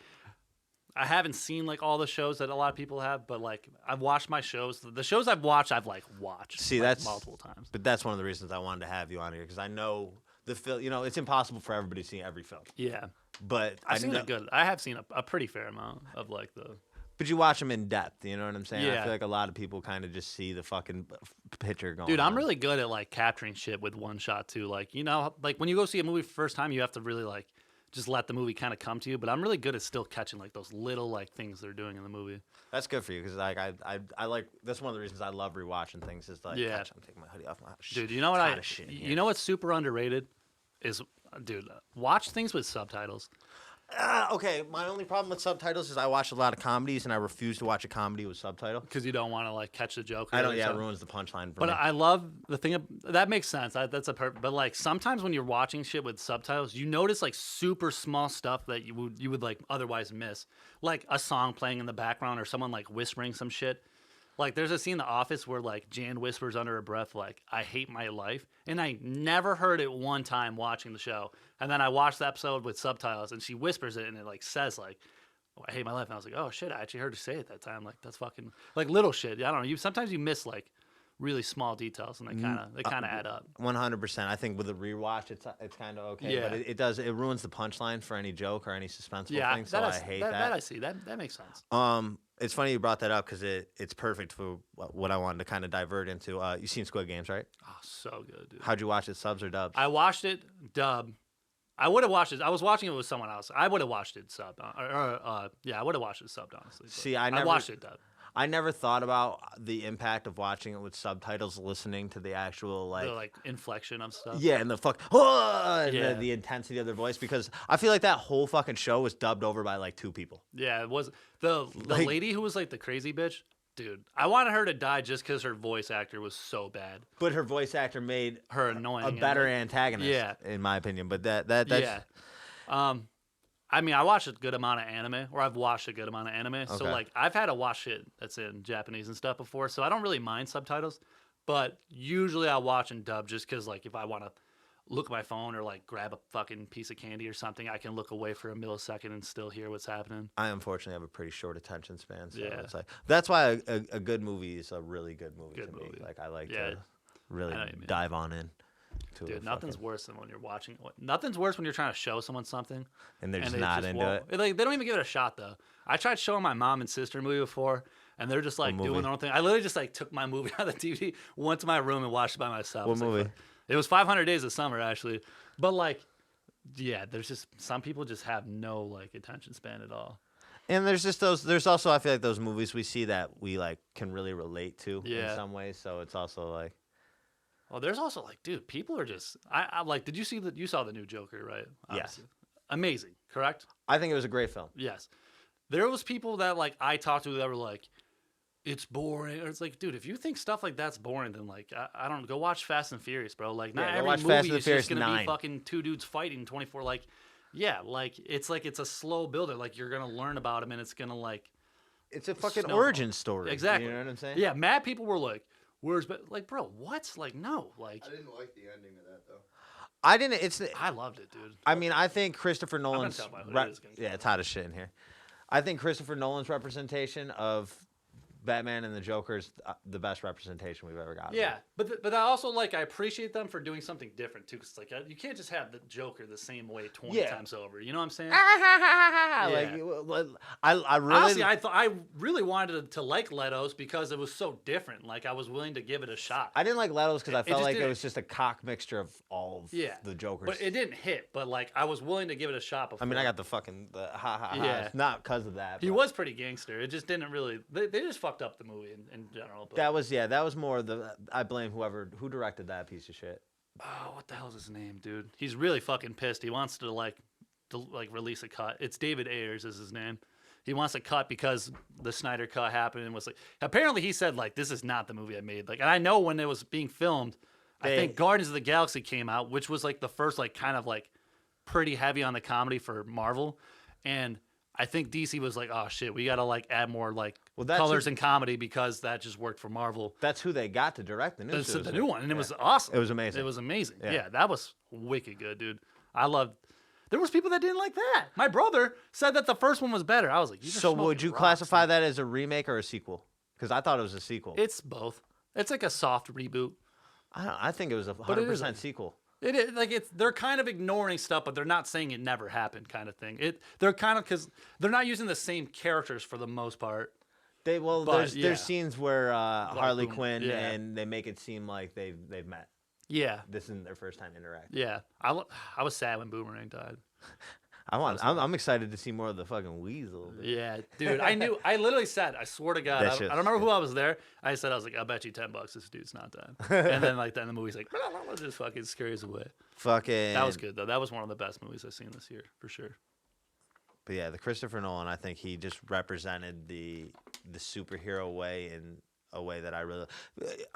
I haven't seen like all the shows that a lot of people have, but like I've watched my shows. The shows I've watched, I've like watched. See, like, that's- multiple times. but that's one of the reasons I wanted to have you on here because I know the film. You know, it's impossible for everybody to see every film, Yeah, but I've seen know, a good. I have seen a pretty fair amount of like the. But you watch them in depth. You know what I'm saying? I Yeah. feel like a lot of people kind of just see the fucking picture going. Dude, I'm on. really good at like capturing shit with one shot too. Like you know, like when you go see a movie for the first time, you have to really like just let the movie kind of come to you. But I'm really good at still catching like those little like things they're doing in the movie. That's good for you because like I like that's one of the reasons I love rewatching things is like Yeah. gosh, I'm taking my hoodie off. Dude, you know what Hot as shit in you here. know what's super underrated is, dude, watch things with subtitles. Okay, my only problem with subtitles is I watch a lot of comedies, and I refuse to watch a comedy with subtitle. Because you don't want to like catch the joke. I don't. Really, Yeah, so- it ruins the punchline for But me. I love the thing that makes sense. That's a But like sometimes when you're watching shit with subtitles, you notice like super small stuff that you would like otherwise miss, like a song playing in the background or someone like whispering some shit. Like there's a scene in The Office where like Jan whispers under her breath like "I hate my life," and I never heard it one time watching the show. And then I watched the episode with subtitles, and she whispers it, and it like says like, "Oh, I hate my life." And I was like, "Oh shit, I actually heard her say it that time." Like that's fucking like little shit. I don't know. You sometimes you miss like really small details, and they kind of add up. 100%. I think with a rewatch, it's kind of okay. Yeah. But it ruins the punchline for any joke or any suspenseful Yeah, thing. So I hate that. That I see. That makes sense. It's funny you brought that up because it's perfect for what I wanted to kind of divert into. You seen Squid Games, right? Oh, so good, dude. How'd you watch it, subs or dubs? I watched it dub. I would have watched it. I was watching it with someone else. I would have watched it sub. Yeah, I would have watched it subbed, honestly. See, I watched it dub. I never thought about the impact of watching it with subtitles, listening to the actual The like inflection of stuff. yeah, and the and Yeah. the intensity of their voice, because I feel like that whole fucking show was dubbed over by like 2 people. Yeah, it was the Like- lady who was like the crazy bitch. Dude, I wanted her to die just because her voice actor was so bad. But her voice actor made Her annoying. a and, better like, antagonist, Yeah. in my opinion. But that's Yeah. I mean, I watched a good amount of anime, or I've watched a good amount of anime. So, Okay. like, I've had to watch shit that's in Japanese and stuff before, so I don't really mind subtitles. But usually I'll watch in dub just because, like, if I want to look at my phone or, like, grab a fucking piece of candy or something, I can look away for a millisecond and still hear what's happening. I unfortunately have a pretty short attention span. So Yeah. it's like that's why a good movie is a really good movie Good to movie. me. Like I like Yeah. to really I know what you mean. dive on in. To Dude, a nothing's fucking- worse than when you're watching. Nothing's worse when you're trying to show someone something and they're just they not just into won't. it. Like they don't even give it a shot though. I tried showing my mom and sister a movie before, and they're just like movie? doing their own thing. I literally just like took my movie out of the TV, went to my room, and watched it by myself. What It's like, movie? It was 500 Days of Summer actually, but like, yeah, there's just some people just have no like attention span at all. And there's just those. There's also I feel like those movies we see that we like can really relate to Yeah. in some ways. So it's also like Well, there's also like, dude, people are just. I like. Did you see that? You saw the new Joker, right? Yes. Amazing, correct? I think it was a great film. Yes. There was people that like I talked to that were like, it's boring. Or it's like, dude, if you think stuff like that's boring, then like I don't go watch Fast and Furious, bro. Like not Yeah, go every watch movie Fast and the is Furious just gonna 9. be fucking 2 dudes fighting 24. Like, yeah, like it's a slow builder. Like you're gonna learn about him and it's gonna like It's a fucking Snowball. origin story. Exactly. You know what I'm saying? yeah. Mad people were like, where's like, bro, what? Like no, like I didn't like the ending of that though. I didn't. It's. I loved it, dude. I mean, I think Christopher gonna Nolan's. tell by who it is again. Yeah, it's hot as shit in here. I think Christopher Nolan's representation of Batman and the Joker is the best representation we've ever gotten. Yeah, but I also like I appreciate them for doing something different too. Cause like you can't just have the Joker the same way 20 Yeah. times over. You know what I'm saying? Like I really. Honestly, I really wanted to like Leto's because it was so different. Like I was willing to give it a shot. I didn't like Leto's because I It felt just like it didn't- was just a cock mixture of all of Yeah, the Jokers. but it didn't hit. But like I was willing to give it a shot. Before. I mean, I got the fucking ha ha ha. Yeah. Not because of that. He but was pretty gangster. It just didn't really. They just fucked up the movie in general. But, That was more the. I blame who directed that piece of shit. oh, what the hell's his name, dude? He's really fucking pissed. He wants to release a cut. It's David Ayers is his name. He wants a cut because the Snyder cut happened and was like. Apparently, he said like this is not the movie I made. Like, and I know when it was being filmed, I think Guardians of the Galaxy came out, which was like the first like kind of like pretty heavy on the comedy for Marvel, and I think DC was like, oh shit, we gotta like add more like that's colors who- and comedy because that just worked for Marvel. That's who they got to direct the new. The Suicide. new one, and it Yeah. was awesome. It was amazing. It was amazing. Yeah. Yeah, that was wicked good, dude. I loved. There was people that didn't like that. My brother said that the first one was better. I was like, So would you classify that as a remake or a sequel? Because I thought it was a sequel. It's both. It's like a soft reboot. I think it was a it is 100% sequel. It is like they're kind of ignoring stuff, but they're not saying it never happened, kind of thing. They're kind of because they're not using the same characters for the most part. But, yeah. There's scenes where Harley boom, Quinn yeah. and they make it seem like they've met. Yeah, This isn't their first time interacting. yeah. I was sad when Boomerang died. I'm excited to see more of the fucking weasel. dude. Yeah, dude. I literally said, I swear to God, That I shit's don't remember who I was there. I said, I was like, I'll bet you $10 this dude's not dead. And then like then the movie's like, just fucking scares away. Fucking. That was good though. That was one of the best movies I've seen this year for sure. But yeah, the Christopher Nolan, I think he just represented the superhero way in a way that I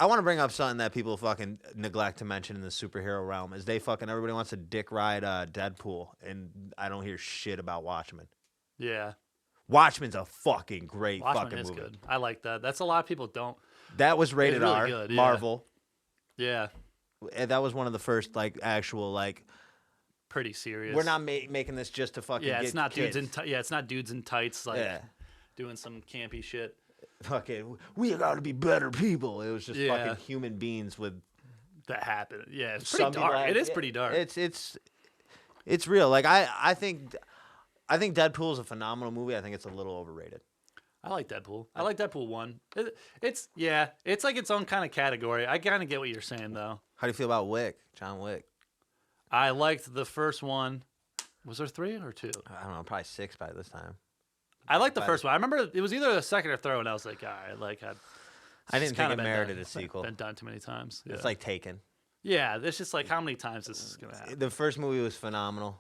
want to bring up something that people fucking neglect to mention in the superhero realm is everybody wants to dick ride Deadpool, and I don't hear shit about Watchmen. Yeah. Watchmen's a fucking great Watchmen fucking is movie. good. I like that. That's a lot of people don't. That was rated really R. good, yeah. Marvel. Yeah. And that was one of the first actual Pretty serious. we're not making this just to fucking Yeah, get it's not kids. dudes in it's not dudes in tights Yeah. doing some campy shit. Fucking, we gotta be better people. It was just Yeah. fucking human beings with That happened. Yeah, it's some pretty dark. people- It is pretty dark. It's real. Like I think Deadpool is a phenomenal movie. I think it's a little overrated. I like Deadpool. I like Deadpool 1. It's like its own kind of category. I kind of get what you're saying though. How do you feel about John Wick? I liked the first one. Was there 3 or 2? I don't know, probably 6 by this time. I liked the first one. I remember it was either the second or third one. I was like, all right, I didn't think it merited a sequel. Been done too many times. Yeah. It's like Taken. Yeah, it's just like how many times this is gonna happen. The first movie was phenomenal.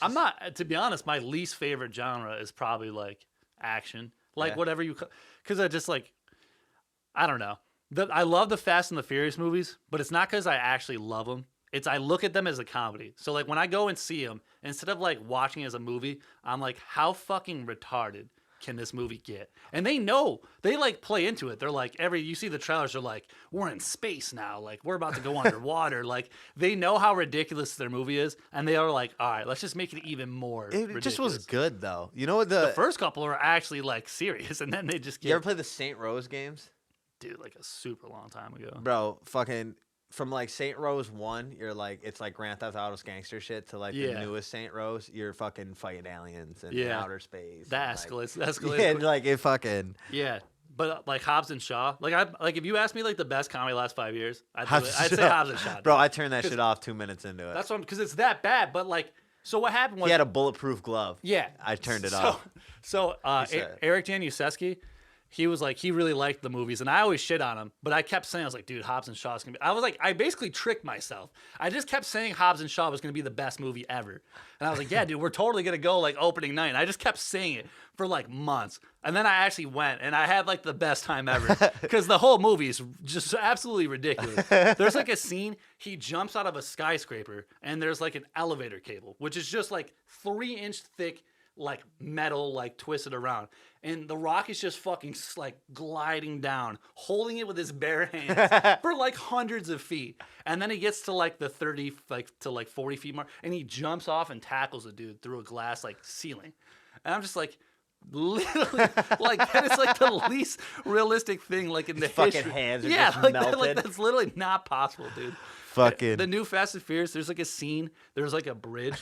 I'm not, to be honest, my least favorite genre is probably like action, like Yeah. whatever because I just like, I don't know. I love the Fast and the Furious movies, but it's not because I actually love them. It's I look at them as a comedy. So like when I go and see them, instead of like watching it as a movie, I'm like, how fucking retarded can this movie get? And they know, they like play into it. They're like you see the trailers, they're like, we're in space now. Like we're about to go underwater. Like they know how ridiculous their movie is. And they are like, all right, let's just make it even more It just was ridiculous. good though. You know what The first couple are actually like serious. And then they just You ever get, play the Saint Rose games? dude, like a super long time ago. Bro, fucking from like Saint Rose 1, you're like it's like Grand Theft Auto's gangster shit to like the Yeah. newest Saint Rose, you're fucking fighting aliens and Yeah. outer space. That and, like, escalates. Yeah, quick. like it fucking Yeah, but like Hobbs and Shaw, like if you ask me like the best comedy last 5 years, I'd Hobbs and say Shaw. Hobbs and Shaw. Bro, I turned that shit off 2 minutes into it. That's what because it's that bad. But like, so what happened was He had a bulletproof glove. yeah, I turned it off. So said- Eric Januszewski, he was like he really liked the movies, and I always shit on him, but I kept saying I was like, dude, Hobbs and Shaw is gonna be. I was like, I basically tricked myself. I just kept saying Hobbs and Shaw was gonna be the best movie ever, and I was like, yeah, dude, we're totally gonna go like opening night. And I just kept saying it for like months, and then I actually went, and I had like the best time ever because the whole movie is just absolutely ridiculous. There's like a scene he jumps out of a skyscraper, and there's like an elevator cable, which is just like 3-inch thick. Like metal, like twisted around, and The Rock is just fucking like gliding down, holding it with his bare hands for like hundreds of feet, and then he gets to like the 30, like to like 40 feet mark, and he jumps off and tackles a dude through a glass like ceiling, and I'm just like, literally, like that is like the least realistic thing like in the fucking history. hands are yeah, just like melted. that's literally not possible, dude. Fucking The new Fast and Furious, there's like a scene, there's like a bridge,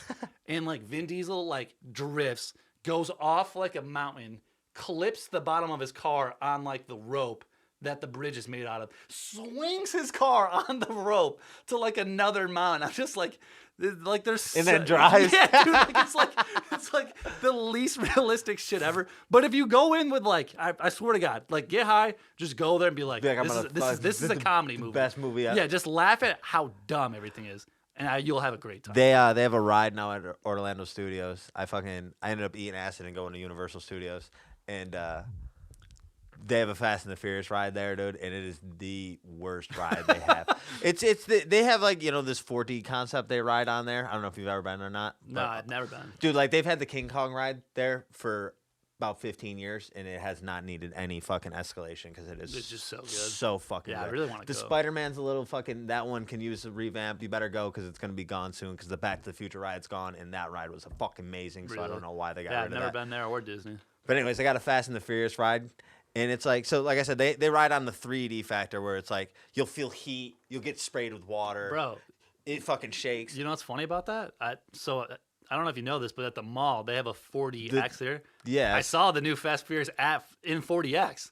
and like Vin Diesel like drifts, goes off like a mountain, clips the bottom of his car on like the rope that the bridge is made out of, swings his car on the rope to like another mountain. I'm just like there's And then drives. Yeah, dude, like it's like the least realistic shit ever. But if you go in with like, I swear to God, like get high, just go there and be like, Be like, I'm this, gonna is, this, fuck- is, this is a the comedy movie. best movie ever. Yeah, just laugh at how dumb everything is, and you'll have a great time. They have a ride now at Orlando Studios. I ended up eating acid and going to Universal Studios, and they have a Fast and the Furious ride there, dude, and it is the worst ride they have. They have like this 4D concept they ride on there. I don't know if you've ever been or not. No, but, I've never been. dude. Like they've had the King Kong ride there for about 15 years, and it has not needed any fucking escalation because it is It's just so good. so fucking Yeah, I good. really wanna The go. Spider-Man's a little fucking. That one can use a revamp. You better go because it's gonna be gone soon. Because the Back to the Future ride's gone, and that ride was fucking amazing. So I Really? don't know why they got Yeah, rid I've of never that. been there or Disney. But anyways, they got a Fast and the Furious ride, and it's like like I said, they ride on the 3D factor where it's like you'll feel heat, you'll get sprayed with water, Bro, It fucking shakes. you know what's funny about that? I don't know if you know this, but at the mall they have a 4DX there. Yeah, I saw the new Fast and Furious in 4DX.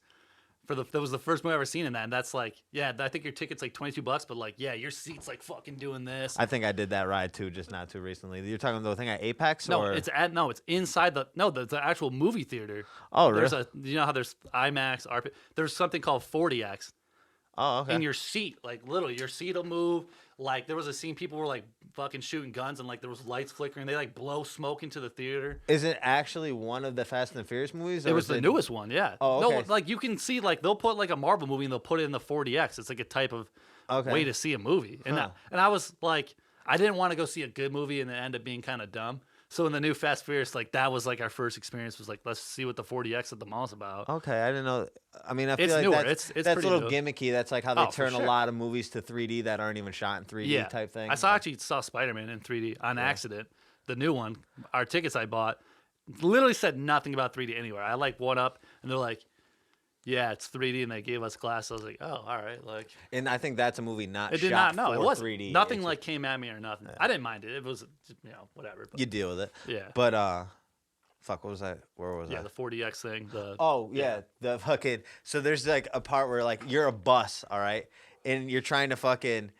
That was the first movie I've ever seen in that, and that's like, yeah, I think your ticket's like $22, but like, yeah, your seat's like fucking doing this. I think I did that ride too, just not too recently. You're talking about the thing at Apex, No, or it's inside the actual movie theater. Oh, really? You know how there's IMAX, RP. There's something called 4DX. Oh, okay. And your seat, like literally, your seat will move. Like there was a scene people were like fucking shooting guns and like there was lights flickering. They like blow smoke into the theater. Is it actually one of the Fast and the Furious movies? It or was is the newest one, yeah. Oh, No, okay. like you can see like they'll put like a Marvel movie and they'll put it in the 4DX. It's like a type of Okay. way to see a movie. And Huh. and I was like, I didn't want to go see a good movie and it ended up being kind of dumb. So in the new Fast and Furious, like that was like our first experience. Was like, let's see what the 4DX at the mall's about. Okay, I didn't know. I mean, I feel It's like newer. that's It's that's a pretty little new. gimmicky. That's like how they Oh, for turn a sure. lot of movies to 3D that aren't even shot in 3D type thing. I actually saw Spider-Man in 3D on accident. The new one, our tickets I bought, literally said nothing about 3D anywhere. I like went up and they're like, "Yeah, it's 3D," and they gave us glasses. I was like, "Oh, all right." Like And I think that's a movie not it did shot not. No, for it was 3D. nothing It's like came at me or nothing. I didn't mind it. It was whatever. But, you deal with it. yeah, But fuck, what was that? Where was yeah, I? the 4DX thing. The Oh yeah, the fucking. So there's like a part where like you're a bus, all right, and you're trying to fucking.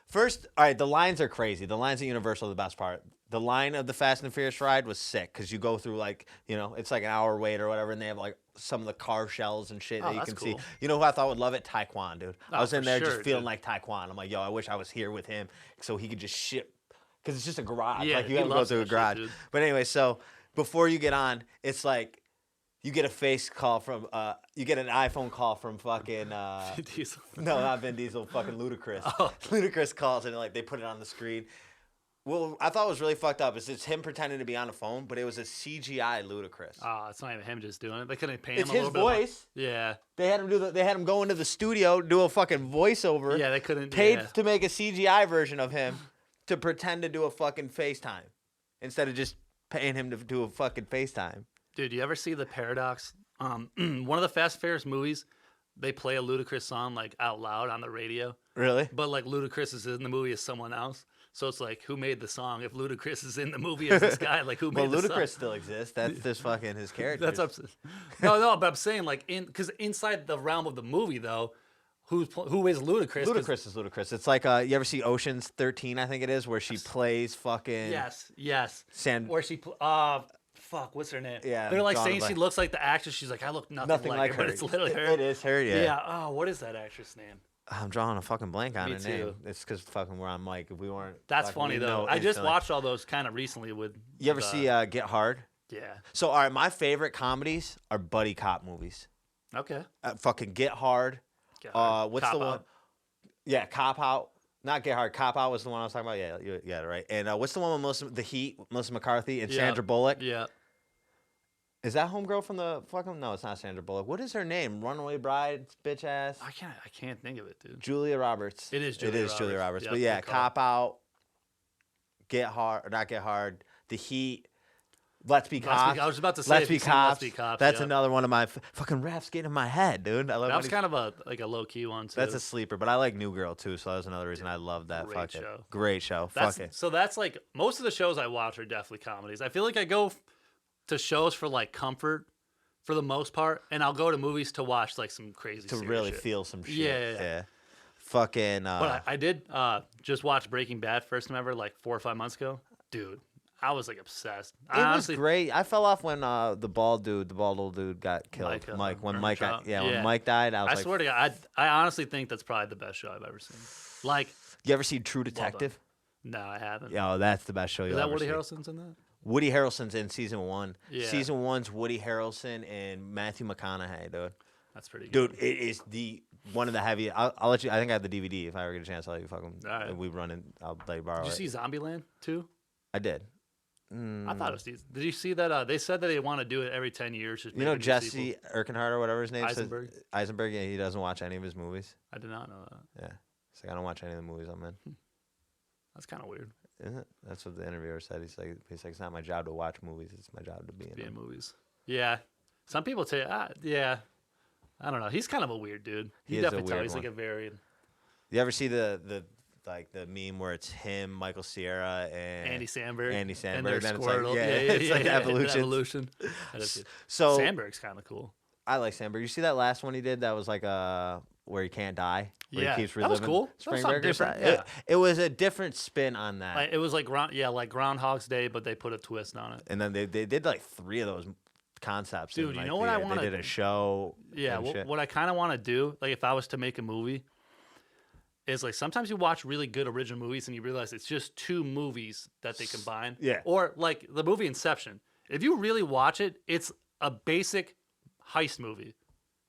First, all right, the lines are crazy. The lines at Universal are the best part. The line of the Fast and Furious ride was sick because you go through like it's like an hour wait or whatever, and they have like some of the car shells and shit Oh, that you that's can see. cool. You know who I thought would love it? Taekwon, dude. I Oh, was in for there sure, just feeling dude. like Taekwon. I'm like, yo, I wish I was here with him so he could just shit because it's just a garage. Yeah, like you he have to go loves through a that shit, garage. dude. But anyway, so before you get on, it's like. You get a face call from, you get an iPhone call from fucking, Diesel. no, not Vin Diesel, fucking Ludacris. Oh. Ludacris calls and like they put it on the screen. Well, I thought was really fucked up is it's him pretending to be on the phone, but it was a CGI Ludacris. Oh, it's not even him just doing it. They couldn't pay him It's a his little bit. voice. Yeah, They had him they had him go into the studio, do a fucking voiceover. yeah, they couldn't. Paid Yeah. to make a CGI version of him to pretend to do a fucking FaceTime instead of just paying him to do a fucking FaceTime. Dude, you ever see the paradox? One of the Fast and Furious movies, they play a Ludacris song like out loud on the radio, Really? but like Ludacris is in the movie as someone else. So it's like, who made the song? If Ludacris is in the movie as this guy, like who Well, made the Ludacris song? still exists. That's just fucking his character. That's upset. No, but I'm saying like because inside the realm of the movie though, who is Ludacris? 'Cause- Ludacris is Ludacris. It's like you ever see Ocean's 13? I think it is where she plays fucking Yes. Sand. Where she fuck, what's her name? Yeah, They're like drawing a saying she blank. looks like the actress. She's like, I look nothing, like her, her. but it's literally her. It is her. Yeah. Yeah. Oh, what is that actress name? I'm drawing a fucking blank on Me her name. too. It's because fucking we're on mic. If we weren't, That's fucking, funny we'd though. know I just instantly. watched all those kind of recently with. You ever with, see Get Hard? Yeah. So, all right, my favorite comedies are buddy cop movies. Okay. Fucking Get Hard. What's Cop the one? Out. Yeah, Cop Out. Not Get Hard. Cop Out was the one I was talking about. Yeah, you got it right. And what's the one with The Heat, Melissa McCarthy and Yeah. Sandra Bullock? Yeah. Is that homegirl from the fucking? No, it's not Sandra Bullock. What is her name? Runaway Bride, bitch ass. I can't think of it, dude. Julia Roberts. It is Julia Julia Roberts. Roberts. But Yeah, yeah, good call. Cop Out, Get Hard, or not Get Hard, The Heat, Let's Be Cops. I was about to say, Let's if Be you've seen Cops. Let's Be Cops, That's yeah. another one of my fucking raps getting in my head, dude. I love That when was he- kind of a low key one too. That's a sleeper, but I like New Girl too, so that was another reason I love that. Great Fuck it. show. Great show. That's, Fuck it. So that's like most of the shows I watch are definitely comedies. I feel like I go to shows for like comfort for the most part, and I'll go to movies to watch like some crazy To serious really shit. feel some shit. Yeah. Fucking. But I did just watch Breaking Bad first time ever, like 4 or 5 months ago. Dude, I was like obsessed. it was great. I fell off when the bald old dude got killed. Mike, When Earnhardt. Mike got, when Yeah. Mike died, I was I like, swear to God, I honestly think that's probably the best show I've ever seen. Like, you ever see True Detective? no, I haven't. Yeah, that's the best show Is you'll that ever Woody see. Harrelson's in that? Woody Harrelson's in season 1. Yeah. Season 1's Woody Harrelson and Matthew McConaughey, dude. That's pretty good. Dude, it is one of the heaviest. I'll let you. I think I have the DVD. If I ever get a chance, I'll let you fucking. All right. We run in. I'll let you borrow Did you it. see Zombieland too? I did. I thought it was decent. Did you see that? They said that they want to do it every 10 years. Just You make know a new Jesse sequel. Erkenhardt or whatever his name Eisenberg? says. Eisenberg. Yeah, he doesn't watch any of his movies. I did not know that. Yeah, he's like, I don't watch any of the movies I'm in. That's kind of weird. Isn't it? That's what the interviewer said. He's like, it's not my job to watch movies. It's my job to be in Be in them. movies. Yeah. Some people say, yeah. I don't know. He's kind of a weird dude. He You is a definitely tell weird he's like one. a very You ever see the meme where it's him, Michael Cera, and Andy Samberg. Andy And their Samberg, then it's like- Squirtle. yeah, it's like evolution. Evolution. That is good. So Sandberg's kind of cool. I like Sandberg. You see that last one he did? That was like where he can't die. Where Yeah, he keeps that was reliving cool. That was Spring something Breakers. different, It, yeah. it was a different spin on that. Like, it was like like Groundhog's Day, but they put a twist on it. And then they did like 3 of those concepts. Dude, in, you like, know what I wanna- They did a show. Yeah, and shit. what I kind of want to do, like if I was to make a movie, is like sometimes you watch really good original movies and you realize it's just two movies that they combine. Yeah. Or like the movie Inception. If you really watch it, it's a basic heist movie.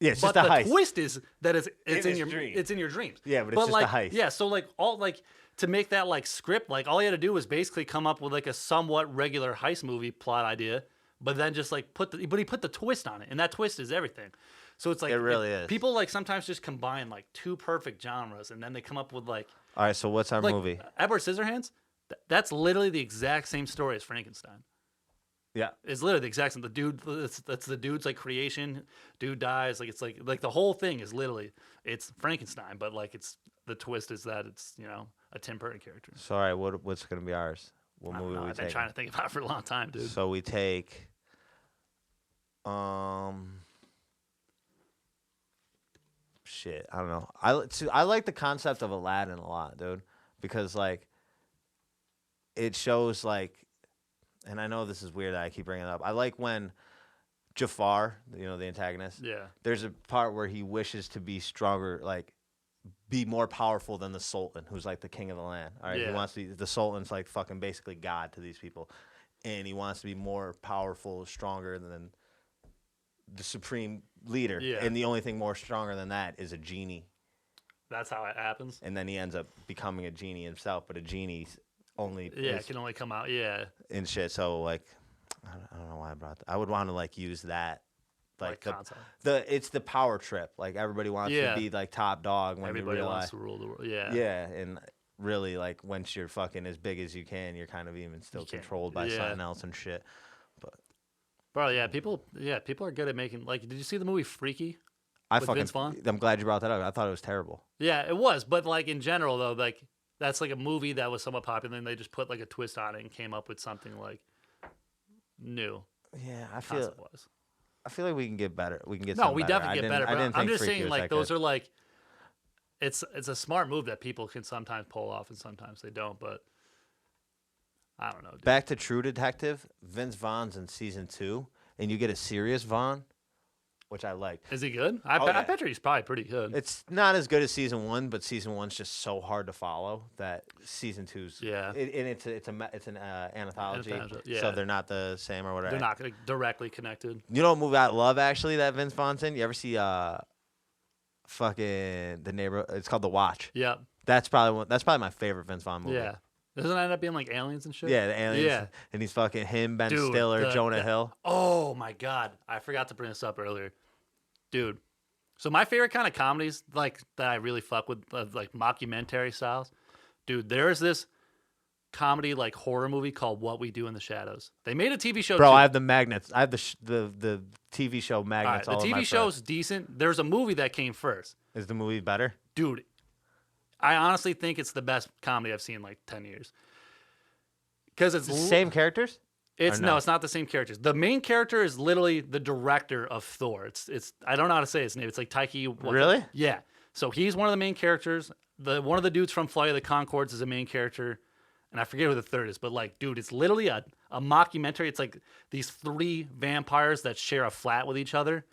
Yeah, it's But just a the heist. twist is that it's In in his your dream. it's in your dreams. Yeah, but it's just a like, heist. Yeah, so like all like to make that like script, like all you had to do was basically come up with like a somewhat regular heist movie plot idea, but then just like he put the twist on it, and that twist is everything. So it's like It really is. People like sometimes just combine like two perfect genres, and then they come up with like All right, so what's our movie? Edward Scissorhands. That's literally the exact same story as Frankenstein. Yeah. It's literally the exact same. The dude, that's the dude's like creation. Dude dies. Like it's like the whole thing is literally it's Frankenstein, but like it's the twist is that it's a Tim Burton character. So all right, what's gonna be ours? What I don't movie know. we I've been take? trying to think about it for a long time, dude. So we take shit, I don't know. I like the concept of Aladdin a lot, dude, because like it shows like, and I know this is weird that I keep bringing it up. I like when Jafar, the antagonist. Yeah. There's a part where he wishes to be stronger, like be more powerful than the Sultan, who's like the king of the land. All right, Yeah. he wants to be the Sultan's like fucking basically God to these people, and he wants to be more powerful, stronger than the supreme leader. Yeah. And the only thing more stronger than that is a genie. That's how it happens. And then he ends up becoming a genie himself, but a genie's only Yeah, it can only come out. Yeah. and shit. So like, I don't know why I brought that. I would want to like use that. Like concept. it's the power trip. Like everybody wants to be like top dog when Everybody you realize wants to rule the world. Yeah. yeah, and really like once you're fucking as big as you can, you're kind of even still You can't- controlled by yeah. something else and shit. Bro, yeah, people are good at making like. Did you see the movie Freaky? I With fucking Vince Vaughn? I'm glad you brought that up. I thought it was terrible. Yeah, it was, but like in general though, like that's like a movie that was somewhat popular, and they just put like a twist on it and came up with something like new. Yeah, I Concept-wise. feel like we can get better. We can get No, something we better. definitely I get didn't- better. I But didn't I'm think just Freaky saying, was like that those good. are like, it's a smart move that people can sometimes pull off, and sometimes they don't. But I don't know. Dude. Back to True Detective. Vince Vaughn's in season 2, and you get a serious Vaughn, which I like. Is he good? I yeah. bet you he's probably pretty good. It's not as good as season 1, but season 1's just so hard to follow that season 2's. Yeah. And it's an anthology, Yeah. so they're not the same or whatever. They're not like, directly connected. You know what movie I love actually that Vince Vaughn's in? You ever see fucking The Neighbor? It's called The Watch. Yeah. That's probably my favorite Vince Vaughn movie. Yeah. Doesn't it end up being like aliens and shit? Yeah, the aliens. Yeah. And he's fucking him, Ben Dude, Stiller, Jonah Hill. Oh my god, I forgot to bring this up earlier, dude. So my favorite kind of comedies, like that I really fuck with, like mockumentary styles. Dude, there's this comedy like horror movie called What We Do in the Shadows. They made a TV show. Bro, too. I have the magnets. I have the TV show All right, magnets. the all over my TV show's decent. There's a movie that came first, fridge. Is the movie better? dude. I honestly think it's the best comedy I've seen in like 10 years. Because it's Same characters? It's Or no, no? it's not the same characters. The main character is literally the director of Thor. It's I don't know how to say his name. It's like Taiki. Really? Yeah. So he's one of the main characters. One of the dudes from Flight of the Conchords is a main character, and I forget who the third is. But like, dude, it's literally a mockumentary. It's like these 3 vampires that share a flat with each other,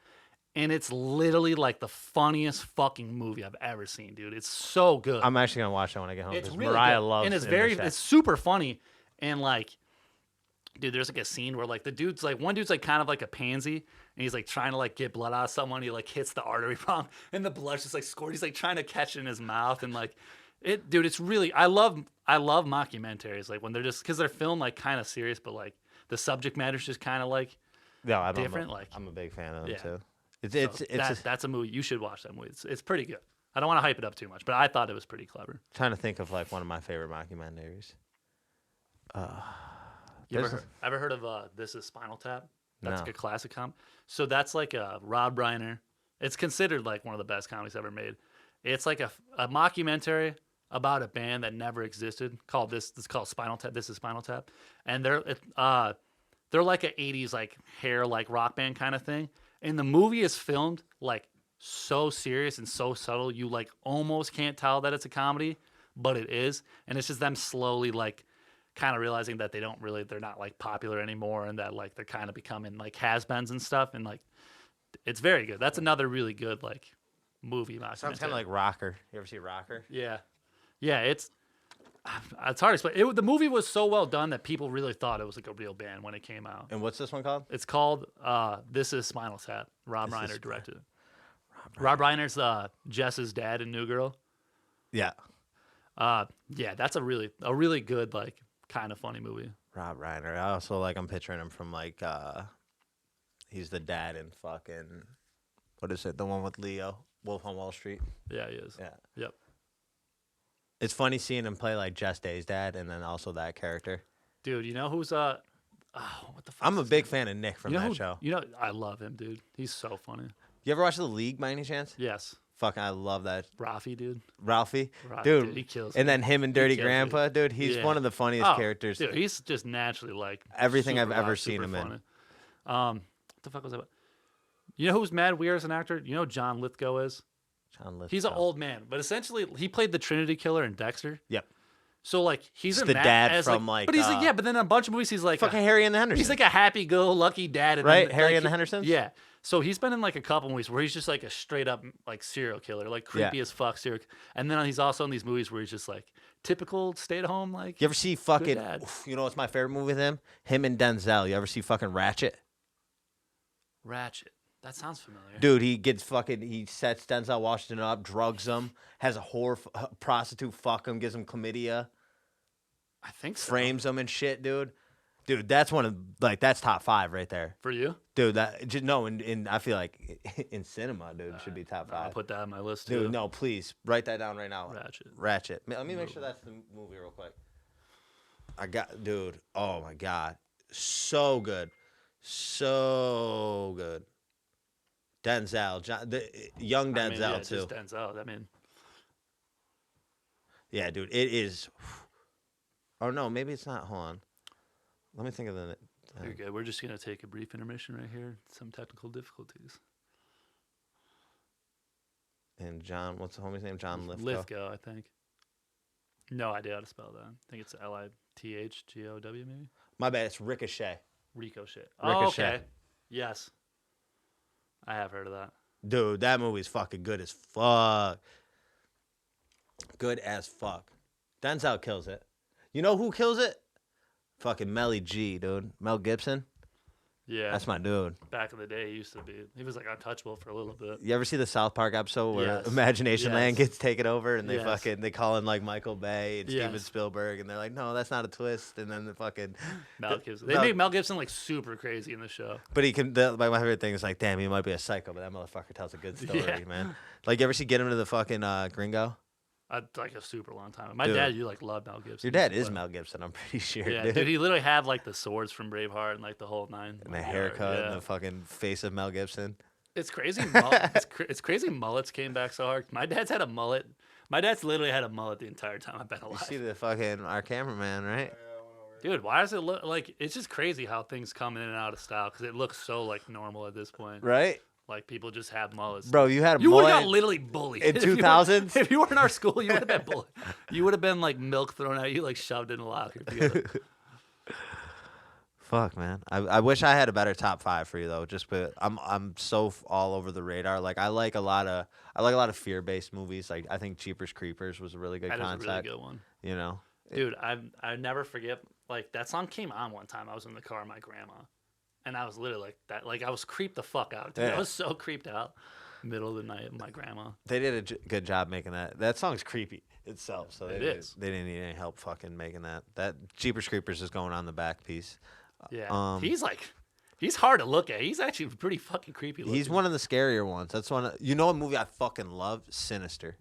and it's literally like the funniest fucking movie I've ever seen, dude. It's so good. I'm actually gonna watch that when I get home. It's 'cause really Mariah good. loves and it's In the very Shadows. it's super funny, and like, dude, there's like a scene where like the dude's like one dude's like kind of like a pansy, and he's like trying to like get blood out of someone. He like hits the artery wrong, and the blood's just like squirt. He's like trying to catch it in his mouth, and like it, dude. It's really I love mockumentaries, like when they're just because they're filmed like kind of serious, but like the subject matter's just kind of like No, I'm different, A, like- I'm a big fan of them Yeah. too. so that's a movie you should watch. That movie. It's pretty good. I don't want to hype it up too much, but I thought it was pretty clever. Trying to think of like one of my favorite mockumentaries. You There's- ever heard of This Is Spinal Tap? That's No. like a classic So that's like a Rob Reiner. It's considered like one of the best comedies ever made. It's like a mockumentary about a band that never existed called this. It's called Spinal Tap. This is Spinal Tap, and they're like a '80s like hair like rock band kind of thing. And the movie is filmed like so serious and so subtle, you like almost can't tell that it's a comedy, but it is. And it's just them slowly like kind of realizing that they're not like popular anymore, and that like they're kind of becoming like has-beens and stuff, and like it's very good. That's another really good like movie. Sounds kind of like Rocker. You ever see Rocker? Yeah, Yeah, it's hard to explain. The movie was so well done that people really thought it was like a real band when it came out. And what's this one called? It's called This Is Spinal Tap. Rob This Reiner Is directed it. Rob Reiner's Jess's dad in New Girl. Yeah. Yeah, that's a really good, like, kind of funny movie. Rob Reiner. I also like. I'm picturing him from like. He's the dad in fucking. What is it? The one with Leo, Wolf on Wall Street. Yeah, he is. Yeah. Yep. It's funny seeing him play like Jess Day's dad, and then also that character. Dude, you know who's what the fuck? I'm is a his big name? fan of Nick from You know that who- show. You know, I love him, dude. He's so funny. You ever watch The League by any chance? Yes. Fucking, I love that. Rafi, dude. Ralphie, Dude, he kills and me. then him and Dirty kills me. Grandpa, dude. He's Yeah. one of the funniest Oh, characters. Dude, he's just naturally like Everything I've super ever loud, seen super him in. funny. What the fuck was that? You know who's mad weird as an actor? You know who John Lithgow is? John Lithgow. He's an old man, but essentially he played the Trinity Killer in Dexter. Yep. So like he's It's in the that dad as, from, like, but he's like yeah, but then in a bunch of movies he's like Fucking Harry and the Hendersons. he's like a happy-go-lucky dad, and Right? then, Harry like, and the Hendersons? Yeah. So he's been in like a couple movies where he's just like a straight up like serial killer, like creepy Yeah. as fuck serial. And then he's also in these movies where he's just like typical stay at home like. You ever see fucking? dad. You know what's my favorite movie with him? Him and Denzel. You ever see fucking Ratchet? Ratchet. That sounds familiar. Dude, he sets Denzel Washington up, drugs him, has a prostitute fuck him, gives him chlamydia, I think so. frames him and shit, dude. Dude, that's one of that's top 5 right there. For you? Dude, that just no, in I feel like in cinema, dude, it should be top 5. I'll put that on my list too. Dude, no, please write that down right now. Ratchet. Ratchet. Let me make sure that's the movie real quick. Dude. Oh my god, so good, so good. Denzel, young Denzel yeah, too. Just Denzel. I mean, Yeah, dude, it is. Oh no, maybe it's not. Hold on. Let me think of the. you're good. We're just gonna take a brief intermission right here. Some technical difficulties. And John, what's the homie's name? John Lithgow. Lithgow, I think. No idea how to spell that. I think it's Lithgow, maybe. My bad. It's Ricochet. Ricochet. Ricochet. Oh, okay. Yes. I have heard of that. Dude, that movie's fucking good as fuck. Good as fuck. Denzel kills it. You know who kills it? Fucking Melly G, dude. Mel Gibson. Yeah. That's my dude. Back in the day, he used to be. He was like untouchable for a little bit. You ever see the South Park episode where Yes. Imagination Land Yes. gets taken over and Yes. they call in like Michael Bay and Steven Yes. Spielberg and they're like, no, that's not a twist. And then the fucking Mel Gibson. They Mel- made Mel Gibson like super crazy in the show. But he can. My favorite thing is like, damn, he might be a psycho, but that motherfucker tells a good story, Yeah. man. Like, you ever see Get Him to the fucking Gringo? Like a super long time. My Dude. dad, you like loved Mel Gibson. Your dad He used is to Mel Gibson, I'm pretty sure. Yeah, dude. dude, he literally had like the swords from Braveheart and like the whole nine. And the like, haircut yeah. and the fucking face of Mel Gibson. It's crazy. It's crazy. Mullets came back so hard. My dad's had a mullet. My dad's literally had a mullet the entire time I've been You alive. see the fucking our cameraman, right? Dude, why does it look like? It's just crazy how things come in and out of style because it looks so like normal at this point. Right, Like people just have mullets. bro. You had a You would have mullet got literally bullied in If you were- 2000s? If you were in our school, you would have been bullied. You would have been like milk thrown at you, like shoved in a locker. together. Fuck, man. I wish I had a better top 5 for you though. Just but I'm so all over the radar. Like I like a lot of fear based movies. Like I think Jeepers Creepers was a really good That is a concept. really good one. You know, Dude, I never forget. Like that song came on one time. I was in the car with my grandma, and I was literally like that. Like I was creeped the fuck out. Dude. Yeah. I was so creeped out. Middle of the night with my grandma. they did a good job making that. That song's creepy itself. So It is. They didn't need any help fucking making that. That Jeepers Creepers is going on the back piece. Yeah, he's hard to look at. He's actually pretty fucking creepy. He's looking. one of the scarier ones. That's one. You know, a movie I fucking love, Sinister.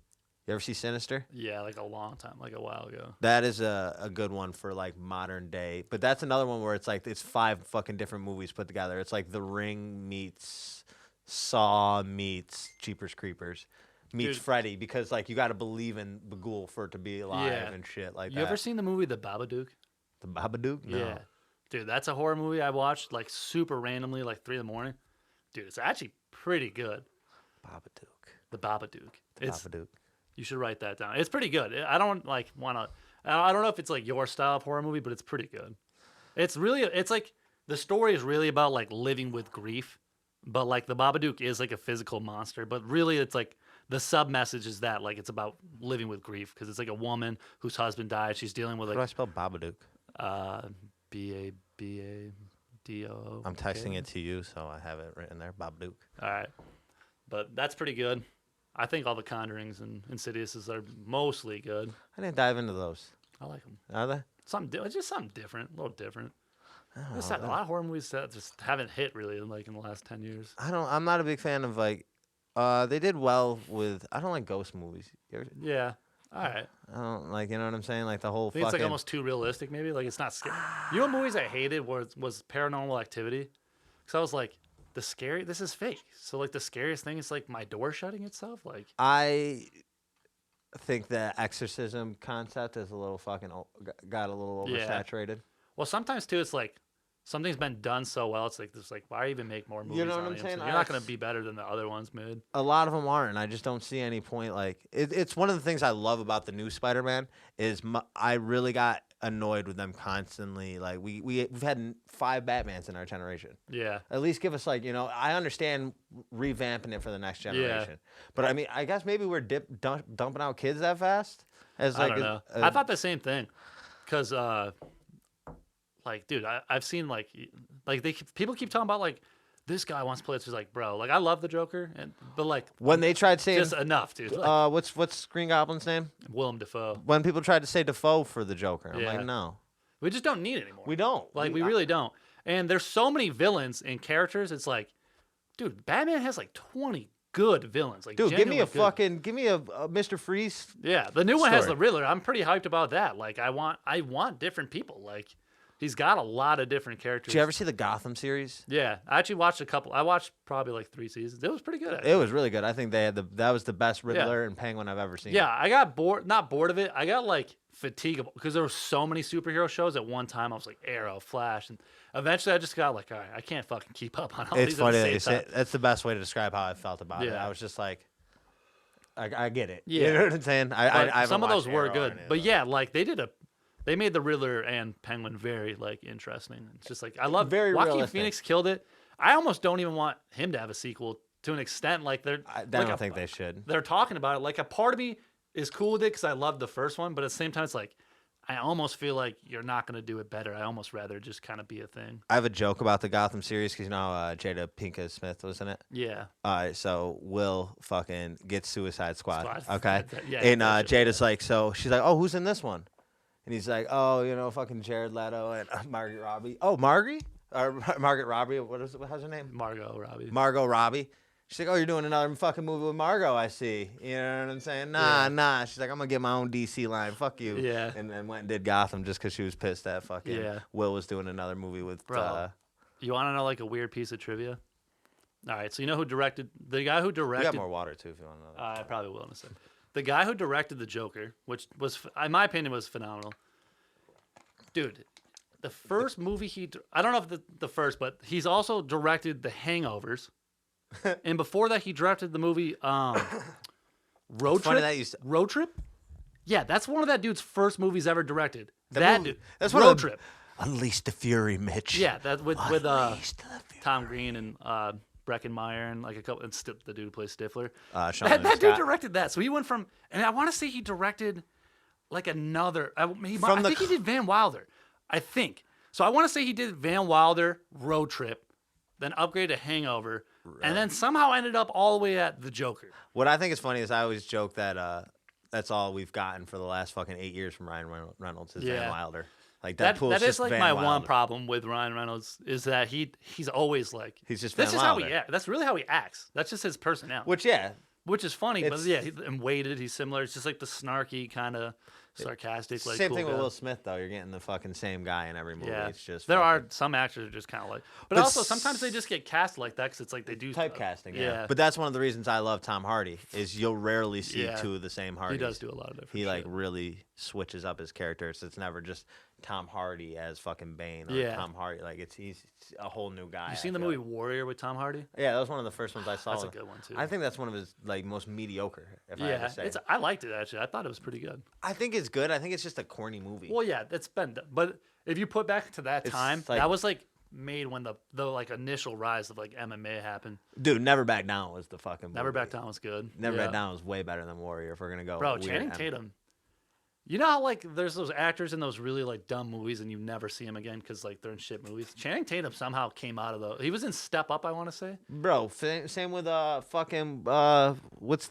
You ever see Sinister? Yeah, like a long time, like a while ago. That is a good one for like modern day. But that's another one where it's like it's 5 fucking different movies put together. It's like The Ring meets Saw meets Jeepers Creepers meets Dude. Freddy because like you got to believe in Bagul for it to be alive Yeah. and shit like You that. ever seen the movie The Babadook? The Babadook? No. Yeah, dude, that's a horror movie I watched like super randomly, like 3 a.m. Dude, it's actually pretty good. Babadook. The Babadook. The It's Babadook. You should write that down. It's pretty good. I don't like want to. I don't know if it's like your style of horror movie, but it's pretty good. It's like the story is really about like living with grief, But like the Babadook is like a physical monster, but really it's like the sub message is that like it's about living with grief because it's like a woman whose husband died. She's dealing with How do I like spell Babadook? Babado. I'm texting it to you, so I have it written there. Babadook. All right, but that's pretty good. I think all the Conjurings and Insidiouses are mostly good. I didn't dive into those. I like them. Are they? It's just something different, a little different. I don't There's know. a lot of horror movies that just haven't hit really in the last 10 years. I'm not a big fan of like. They did well with. I don't like ghost movies. Yeah. All right. I don't like. You know what I'm saying? Like the whole I think it's fucking. like almost too realistic, maybe. Like it's not scary. You know what movies I hated was Paranormal Activity? Because I was like, this is fake. So like the scariest thing is like my door shutting itself. Like I think the exorcism concept is a little fucking got a little Yeah. oversaturated. well, sometimes too, it's like something's been done so well. It's like why even make more movies? You know on what I'm it? saying? You're not gonna be better than the other ones made. A lot of them aren't, and I just don't see any point. Like it's one of the things I love about the new Spider-Man is I really got annoyed with them constantly. Like we've had 5 Batmans in our generation. Yeah. At least give us like I understand revamping it for the next generation, but I mean I guess maybe we're dumping out kids that fast. As I like don't know. I thought the same thing, because like, dude, I've seen like people keep talking about like this guy wants to play. It's just like, bro, like I love the Joker, but like when they tried saying just enough, dude. Like, what's Green Goblin's name? Willem Dafoe. When people tried to say Defoe for the Joker, I'm Yeah. like, no, We just don't need it anymore. we don't. Like we really don't. And there's so many villains and characters. It's like, dude, Batman has like 20 good villains. Like, Dude, give me genuinely good. give me a Mr. Freeze. Yeah, the new one has story. the Riddler. I'm pretty hyped about that. Like, I want different people. Like, he's got a lot of different characters. Did you ever see the Gotham series? Yeah, I actually watched a couple. I watched probably like 3 seasons. It was pretty good. Actually. It was really good. I think they had that was the best Riddler and Penguin I've ever seen. Yeah, I got bored. Not bored of it. I got like fatiguable because there were so many superhero shows at one time. I was like Arrow, Flash, and eventually I just got like, all right, I can't fucking keep up on all It's these. funny at that the you same say time. that's the best way to describe how I felt about it. Yeah. I was just like, I get it. Yeah. You know what I'm saying? But I haven't some of those watched were Arrow or good, any of but those. yeah, like they made the Riddler and Penguin very like interesting. It's just like I love Very Joaquin realistic. Phoenix killed it. I almost don't even want him to have a sequel to an extent. Like I like don't think they should. they're talking about it. Like a part of me is cool with it because I loved the first one, but at the same time, it's like I almost feel like you're not going to do it better. I almost rather just kind of be a thing. I have a joke about the Gotham series because you know how Jada Pinkett Smith was in it. Yeah. All right, so Will fucking gets Suicide Squad. Squad. Okay, Yeah, and that shit was Jada's like, so she's like, oh, who's in this one? And he's like, oh, you know, fucking Jared Leto and Margaret Robbie. Oh, Margaret Robbie. How's her name? Margot Robbie. Margot Robbie. She's like, oh, you're doing another fucking movie with Margot, I see. You know what I'm saying? Nah. She's like, I'm going to get my own DC line. Fuck you. Yeah. And then went and did Gotham just because she was pissed that fucking Yeah. Will was doing another movie with... Bro. You want to know like a weird piece of trivia? All right, so you know who directed the guy who you directed? got more water, too, if you want to know that. I probably will in a second. The guy who directed the Joker, which was, in my opinion, was phenomenal. Dude, the first movie I don't know if the first, but he's also directed The Hangovers. And before that, he directed the movie Road It's funny Trip. that you Road Trip? Yeah, that's one of that dude's first movies ever directed. movie- that's one Road of the- Trip. Unleash the Fury, Mitch. Yeah, that with Unleash the Fury. Tom Green and Breckenmeyer and like a couple, and the dude who plays Stifler. Sean That dude Scott. directed that. So he went from, and I want to say he directed like another. I From the think he did Van Wilder. I think so. I want to say he did Van Wilder, Road Trip, then upgraded to Hangover, and then somehow ended up all the way at The Joker. What I think is funny is I always joke that that's all we've gotten for the last fucking 8 years from Ryan Reynolds is Yeah. Van Wilder. Like That Deadpool's is just like Van my Wilder. one problem with Ryan Reynolds is that he's always like He's just this Van is how Wilder. he acts. That's really how he acts. That's just his personality. Which is funny, but it's- yeah, and weighted. He's similar. It's just like the snarky kind of sarcastic, like same cool thing with guy. Will Smith though. You're getting the fucking same guy in every movie. Yeah, It's just there fucking are some actors are just kind of like, but But also sometimes they just get cast like that because it's like they do typecasting. yeah. But that's one of the reasons I love Tom Hardy is you'll rarely see Yeah. two of the same Hardys. He does do a lot of different. He like shit. really switches up his characters. It's never just Tom Hardy as fucking Bane or Yeah. Tom Hardy. Like he's a whole new guy. You I seen the feel movie like. Warrior with Tom Hardy? Yeah, that was one of the first ones I saw. That's a good one too. I think that's one of his like most mediocre. If I yeah, had to say. I liked it actually. I thought it was pretty good. I think it's good. I think it's just a corny movie. Well, yeah, it's been, but if you put back to that It's time, like- that was like made when the like initial rise of like MMA happened. Dude, Never Back Down was the fucking Never movie. Back Down was good. Never Yeah. Back Down was way better than Warrior if we're gonna go. Bro, weird Channing Tatum. You know how like there's those actors in those really like dumb movies and you never see them again because like they're in shit movies. Channing Tatum somehow came out of those. He was in Step Up, I want to say. Bro, same with fucking what's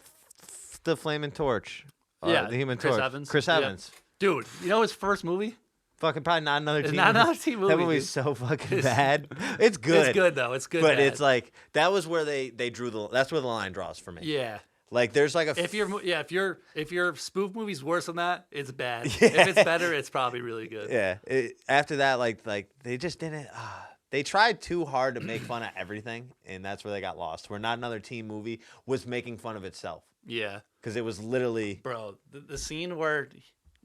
the Flaming Torch? Yeah, the Human Chris Torch. Evans. Chris Yeah. Evans. Dude, you know his first movie? Fucking probably not another It's team. not another teen movie. That movie's dude. so fucking bad. It's good. It's good though. It's good. But bad. it's like that was where they drew the. That's where the line draws for me. yeah. Like there's like a. If your spoof movie's worse than that, it's bad. Yeah. If it's better, it's probably really good. Yeah. After that, like they just didn't. They tried too hard to make fun of everything, and that's where they got lost. Where Not Another Teen Movie was making fun of itself Yeah. because it was literally. Bro, the scene where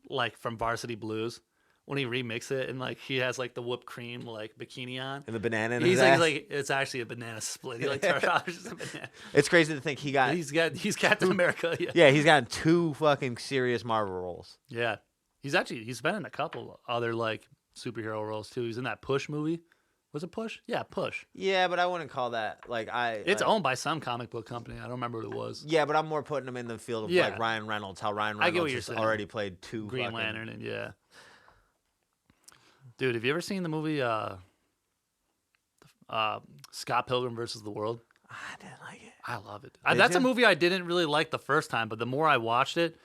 like from Varsity Blues when he remixes it and like he has like the whipped cream like bikini on. And the banana in He's his like, ass. like it's actually a banana split. He like turns out it's just a banana. It's crazy to think he got. He's Captain America. Yeah. Yeah, he's gotten 2 fucking serious Marvel roles. Yeah. He's been in a couple other like superhero roles too. He's in that Push movie. Was it Push? Yeah, Push. Yeah, but I wouldn't call that like It's owned by some comic book company. I don't remember what it was. Yeah, but I'm more putting him in the field of Yeah. like Ryan Reynolds. How Ryan I get what Reynolds you're has saying. already played 2 Green fucking... Lantern and yeah. Dude, have you ever seen the movie Scott Pilgrim versus the World? I didn't like it. I love it. Did That's you? a movie I didn't really like the first time, but the more I watched it,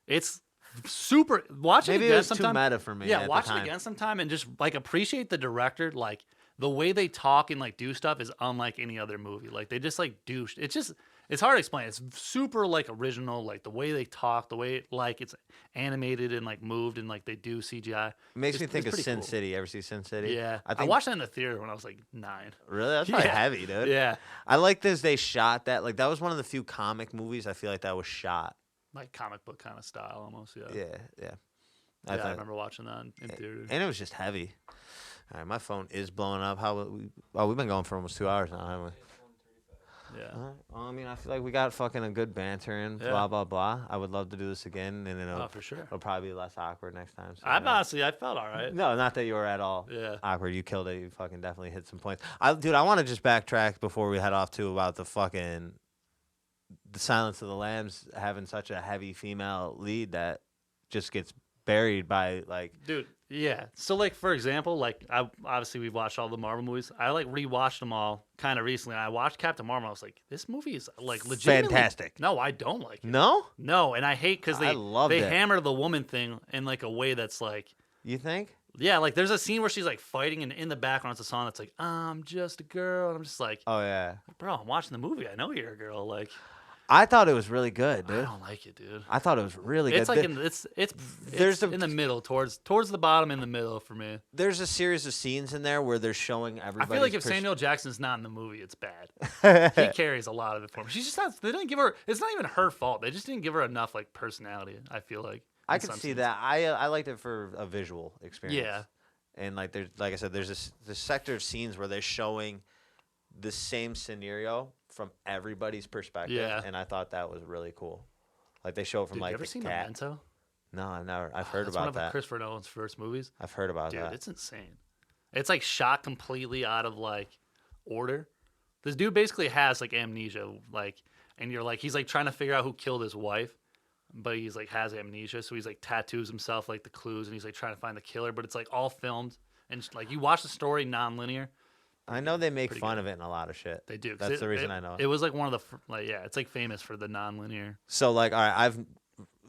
it's super. Watch Maybe it it again was sometime. too meta for me. Yeah, at watch the it time. again sometime and just like appreciate the director. Like the way they talk and like do stuff is unlike any other movie. Like they just like do. It's hard to explain. It's super like original. Like the way they talk, the way like it's animated and like moved and like they do CGI. It makes It's- me think it's of pretty Sin cool. City. Ever see Sin City? Yeah, I I think. watched that in the theater when I was like 9. Really? That's probably Yeah. heavy, dude. Yeah, I like this. They shot that. Like that was one of the few comic movies I feel like that was shot. like comic book kind of style almost. Yeah, Yeah, yeah. I thought- remember watching that in theater. and it was just heavy. All right, my phone is blowing up. We've been going for almost 2 hours now, haven't we? Yeah. All right. Well, I mean, I feel like we got fucking a good banter and Yeah. blah blah blah. I would love to do this again, and Oh, for sure. it'll probably be less awkward next time. So, I felt all right. no, not that you were at all Yeah. awkward. You killed it. You fucking definitely hit some points. I want to just backtrack before we head off too about the Silence of the Lambs having such a heavy female lead that just gets buried by like. Dude, yeah. So like for example, like obviously we watched all the Marvel movies. I like rewatched them all kind of recently. I watched Captain Marvel. I was like, this movie is like legitimately Fantastic. No, I don't like it. No, No, and I hate because I loved they it. hammer the woman thing in like a way that's like, you think? yeah, like there's a scene where she's like fighting and in the background it's a song that's like, I'm just a girl. And I'm just like, Oh yeah. bro, I'm watching the movie. I know you're a girl. Like, I thought it was really good, I dude. don't like it, dude. I thought it was really It's good. like it's there's in the middle, towards the bottom, in the middle for me. There's a series of scenes in there where they're showing I everybody. feel like if Samuel Jackson's not in the movie, it's bad. He carries a lot of it for me. She's just not. They didn't give her. It's not even her fault. They just didn't give her enough like personality. I feel like. I in could some see scenes. that. I liked it for a visual experience. Yeah. And like I said, there's this sector of scenes where they're showing the same scenario from everybody's perspective. Yeah. And I thought that was really cool. Like they show it from Dude, like you ever the seen cat. Memento? No, I've never. I've heard That's one about of that. Christopher Nolan's first movies. I've heard about Dude, that. it's insane. It's like shot completely out of like order. This dude basically has like amnesia, like, and you're like, he's like trying to figure out who killed his wife, but he's like has amnesia, so he's like tattoos himself like the clues, and he's like trying to find the killer, but it's like all filmed and like you watch the story non-linear. I know they make Pretty fun good. of it in a lot of shit. They do. 'cause That's it- the reason it- I know. It was like one of the like yeah, it's like famous for the non-linear. So like, all right, I've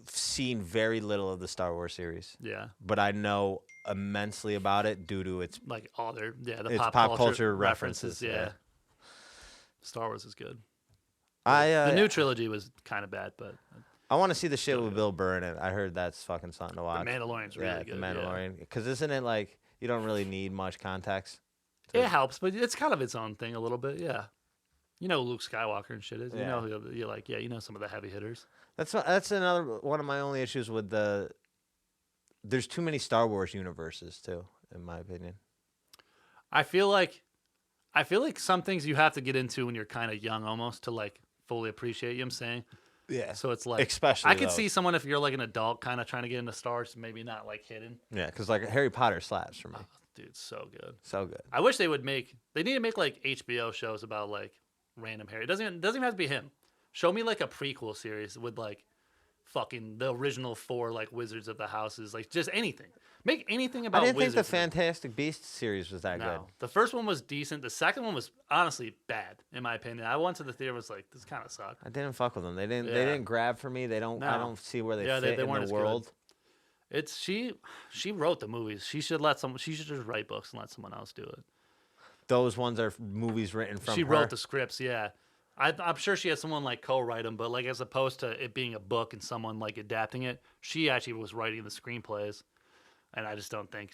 seen very little of the Star Wars series, Yeah, but I know immensely about it due to its. like all their the It's pop, culture references. references, yeah. Star Wars is good. I The new trilogy was kind of bad, but I want to see the shit with Bill Burr in it. I heard that's fucking something to The watch. Mandalorian's really yeah, good. The Mandalorian. Because isn't it like you don't really need much context? Yeah. It helps, but it's kind of its own thing a little bit. Yeah. You know who Luke Skywalker and shit is. You Yeah. know, you're like, yeah, you know some of the heavy hitters. That's another one of my only issues with the. There's too many Star Wars universes too, in my opinion. I feel like some things you have to get into when you're kind of young almost to like fully appreciate, you know what I'm saying? Yeah. So it's like, Especially I could those. see someone if you're like an adult kind of trying to get into Star Wars, maybe not like hidden. Yeah, because like Harry Potter slaps for me. Dude, so good. So good. I wish they would make. They need to make like HBO shows about like random Harry. It doesn't even have to be him. Show me like a prequel series with like fucking the original 4 like Wizards of the Houses, like just anything. Make anything about. I didn't think Wizards the Fantastic Beasts series was that good. No, the first one was decent. The second one was honestly bad, in my opinion. I went to the theater, was like, this kind of sucked. I didn't fuck with them. They didn't. Yeah. They didn't grab for me. They don't. I No. don't see where they Yeah, fit they in weren't the as good. world. It's she wrote the movies. She should let someone. She should just write books and let someone else do it. Those ones are movies written from She her. wrote the scripts. Yeah, I'm sure she had someone like co-write them, but like as opposed to it being a book and someone like adapting it, she actually was writing the screenplays, and I just don't think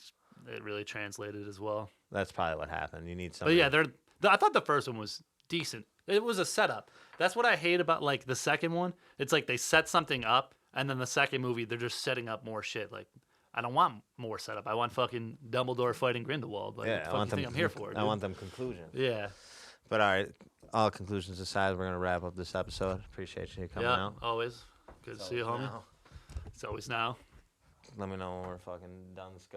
it really translated as well. That's probably what happened. You need But somebody. yeah, I thought the first one was decent. It was a setup. That's what I hate about like the second one. It's like they set something up, and then the second movie they're just setting up more shit. Like I don't want more setup. I want fucking Dumbledore fighting Grindelwald. Like, Yeah, what the fuck you think I'm here for? I dude? want them conclusions. Yeah. But all right, all conclusions aside, we're gonna wrap up this episode. Appreciate you coming Yeah. out. Always. Good to see you, homie. Now, It's always now. let me know when we're fucking done.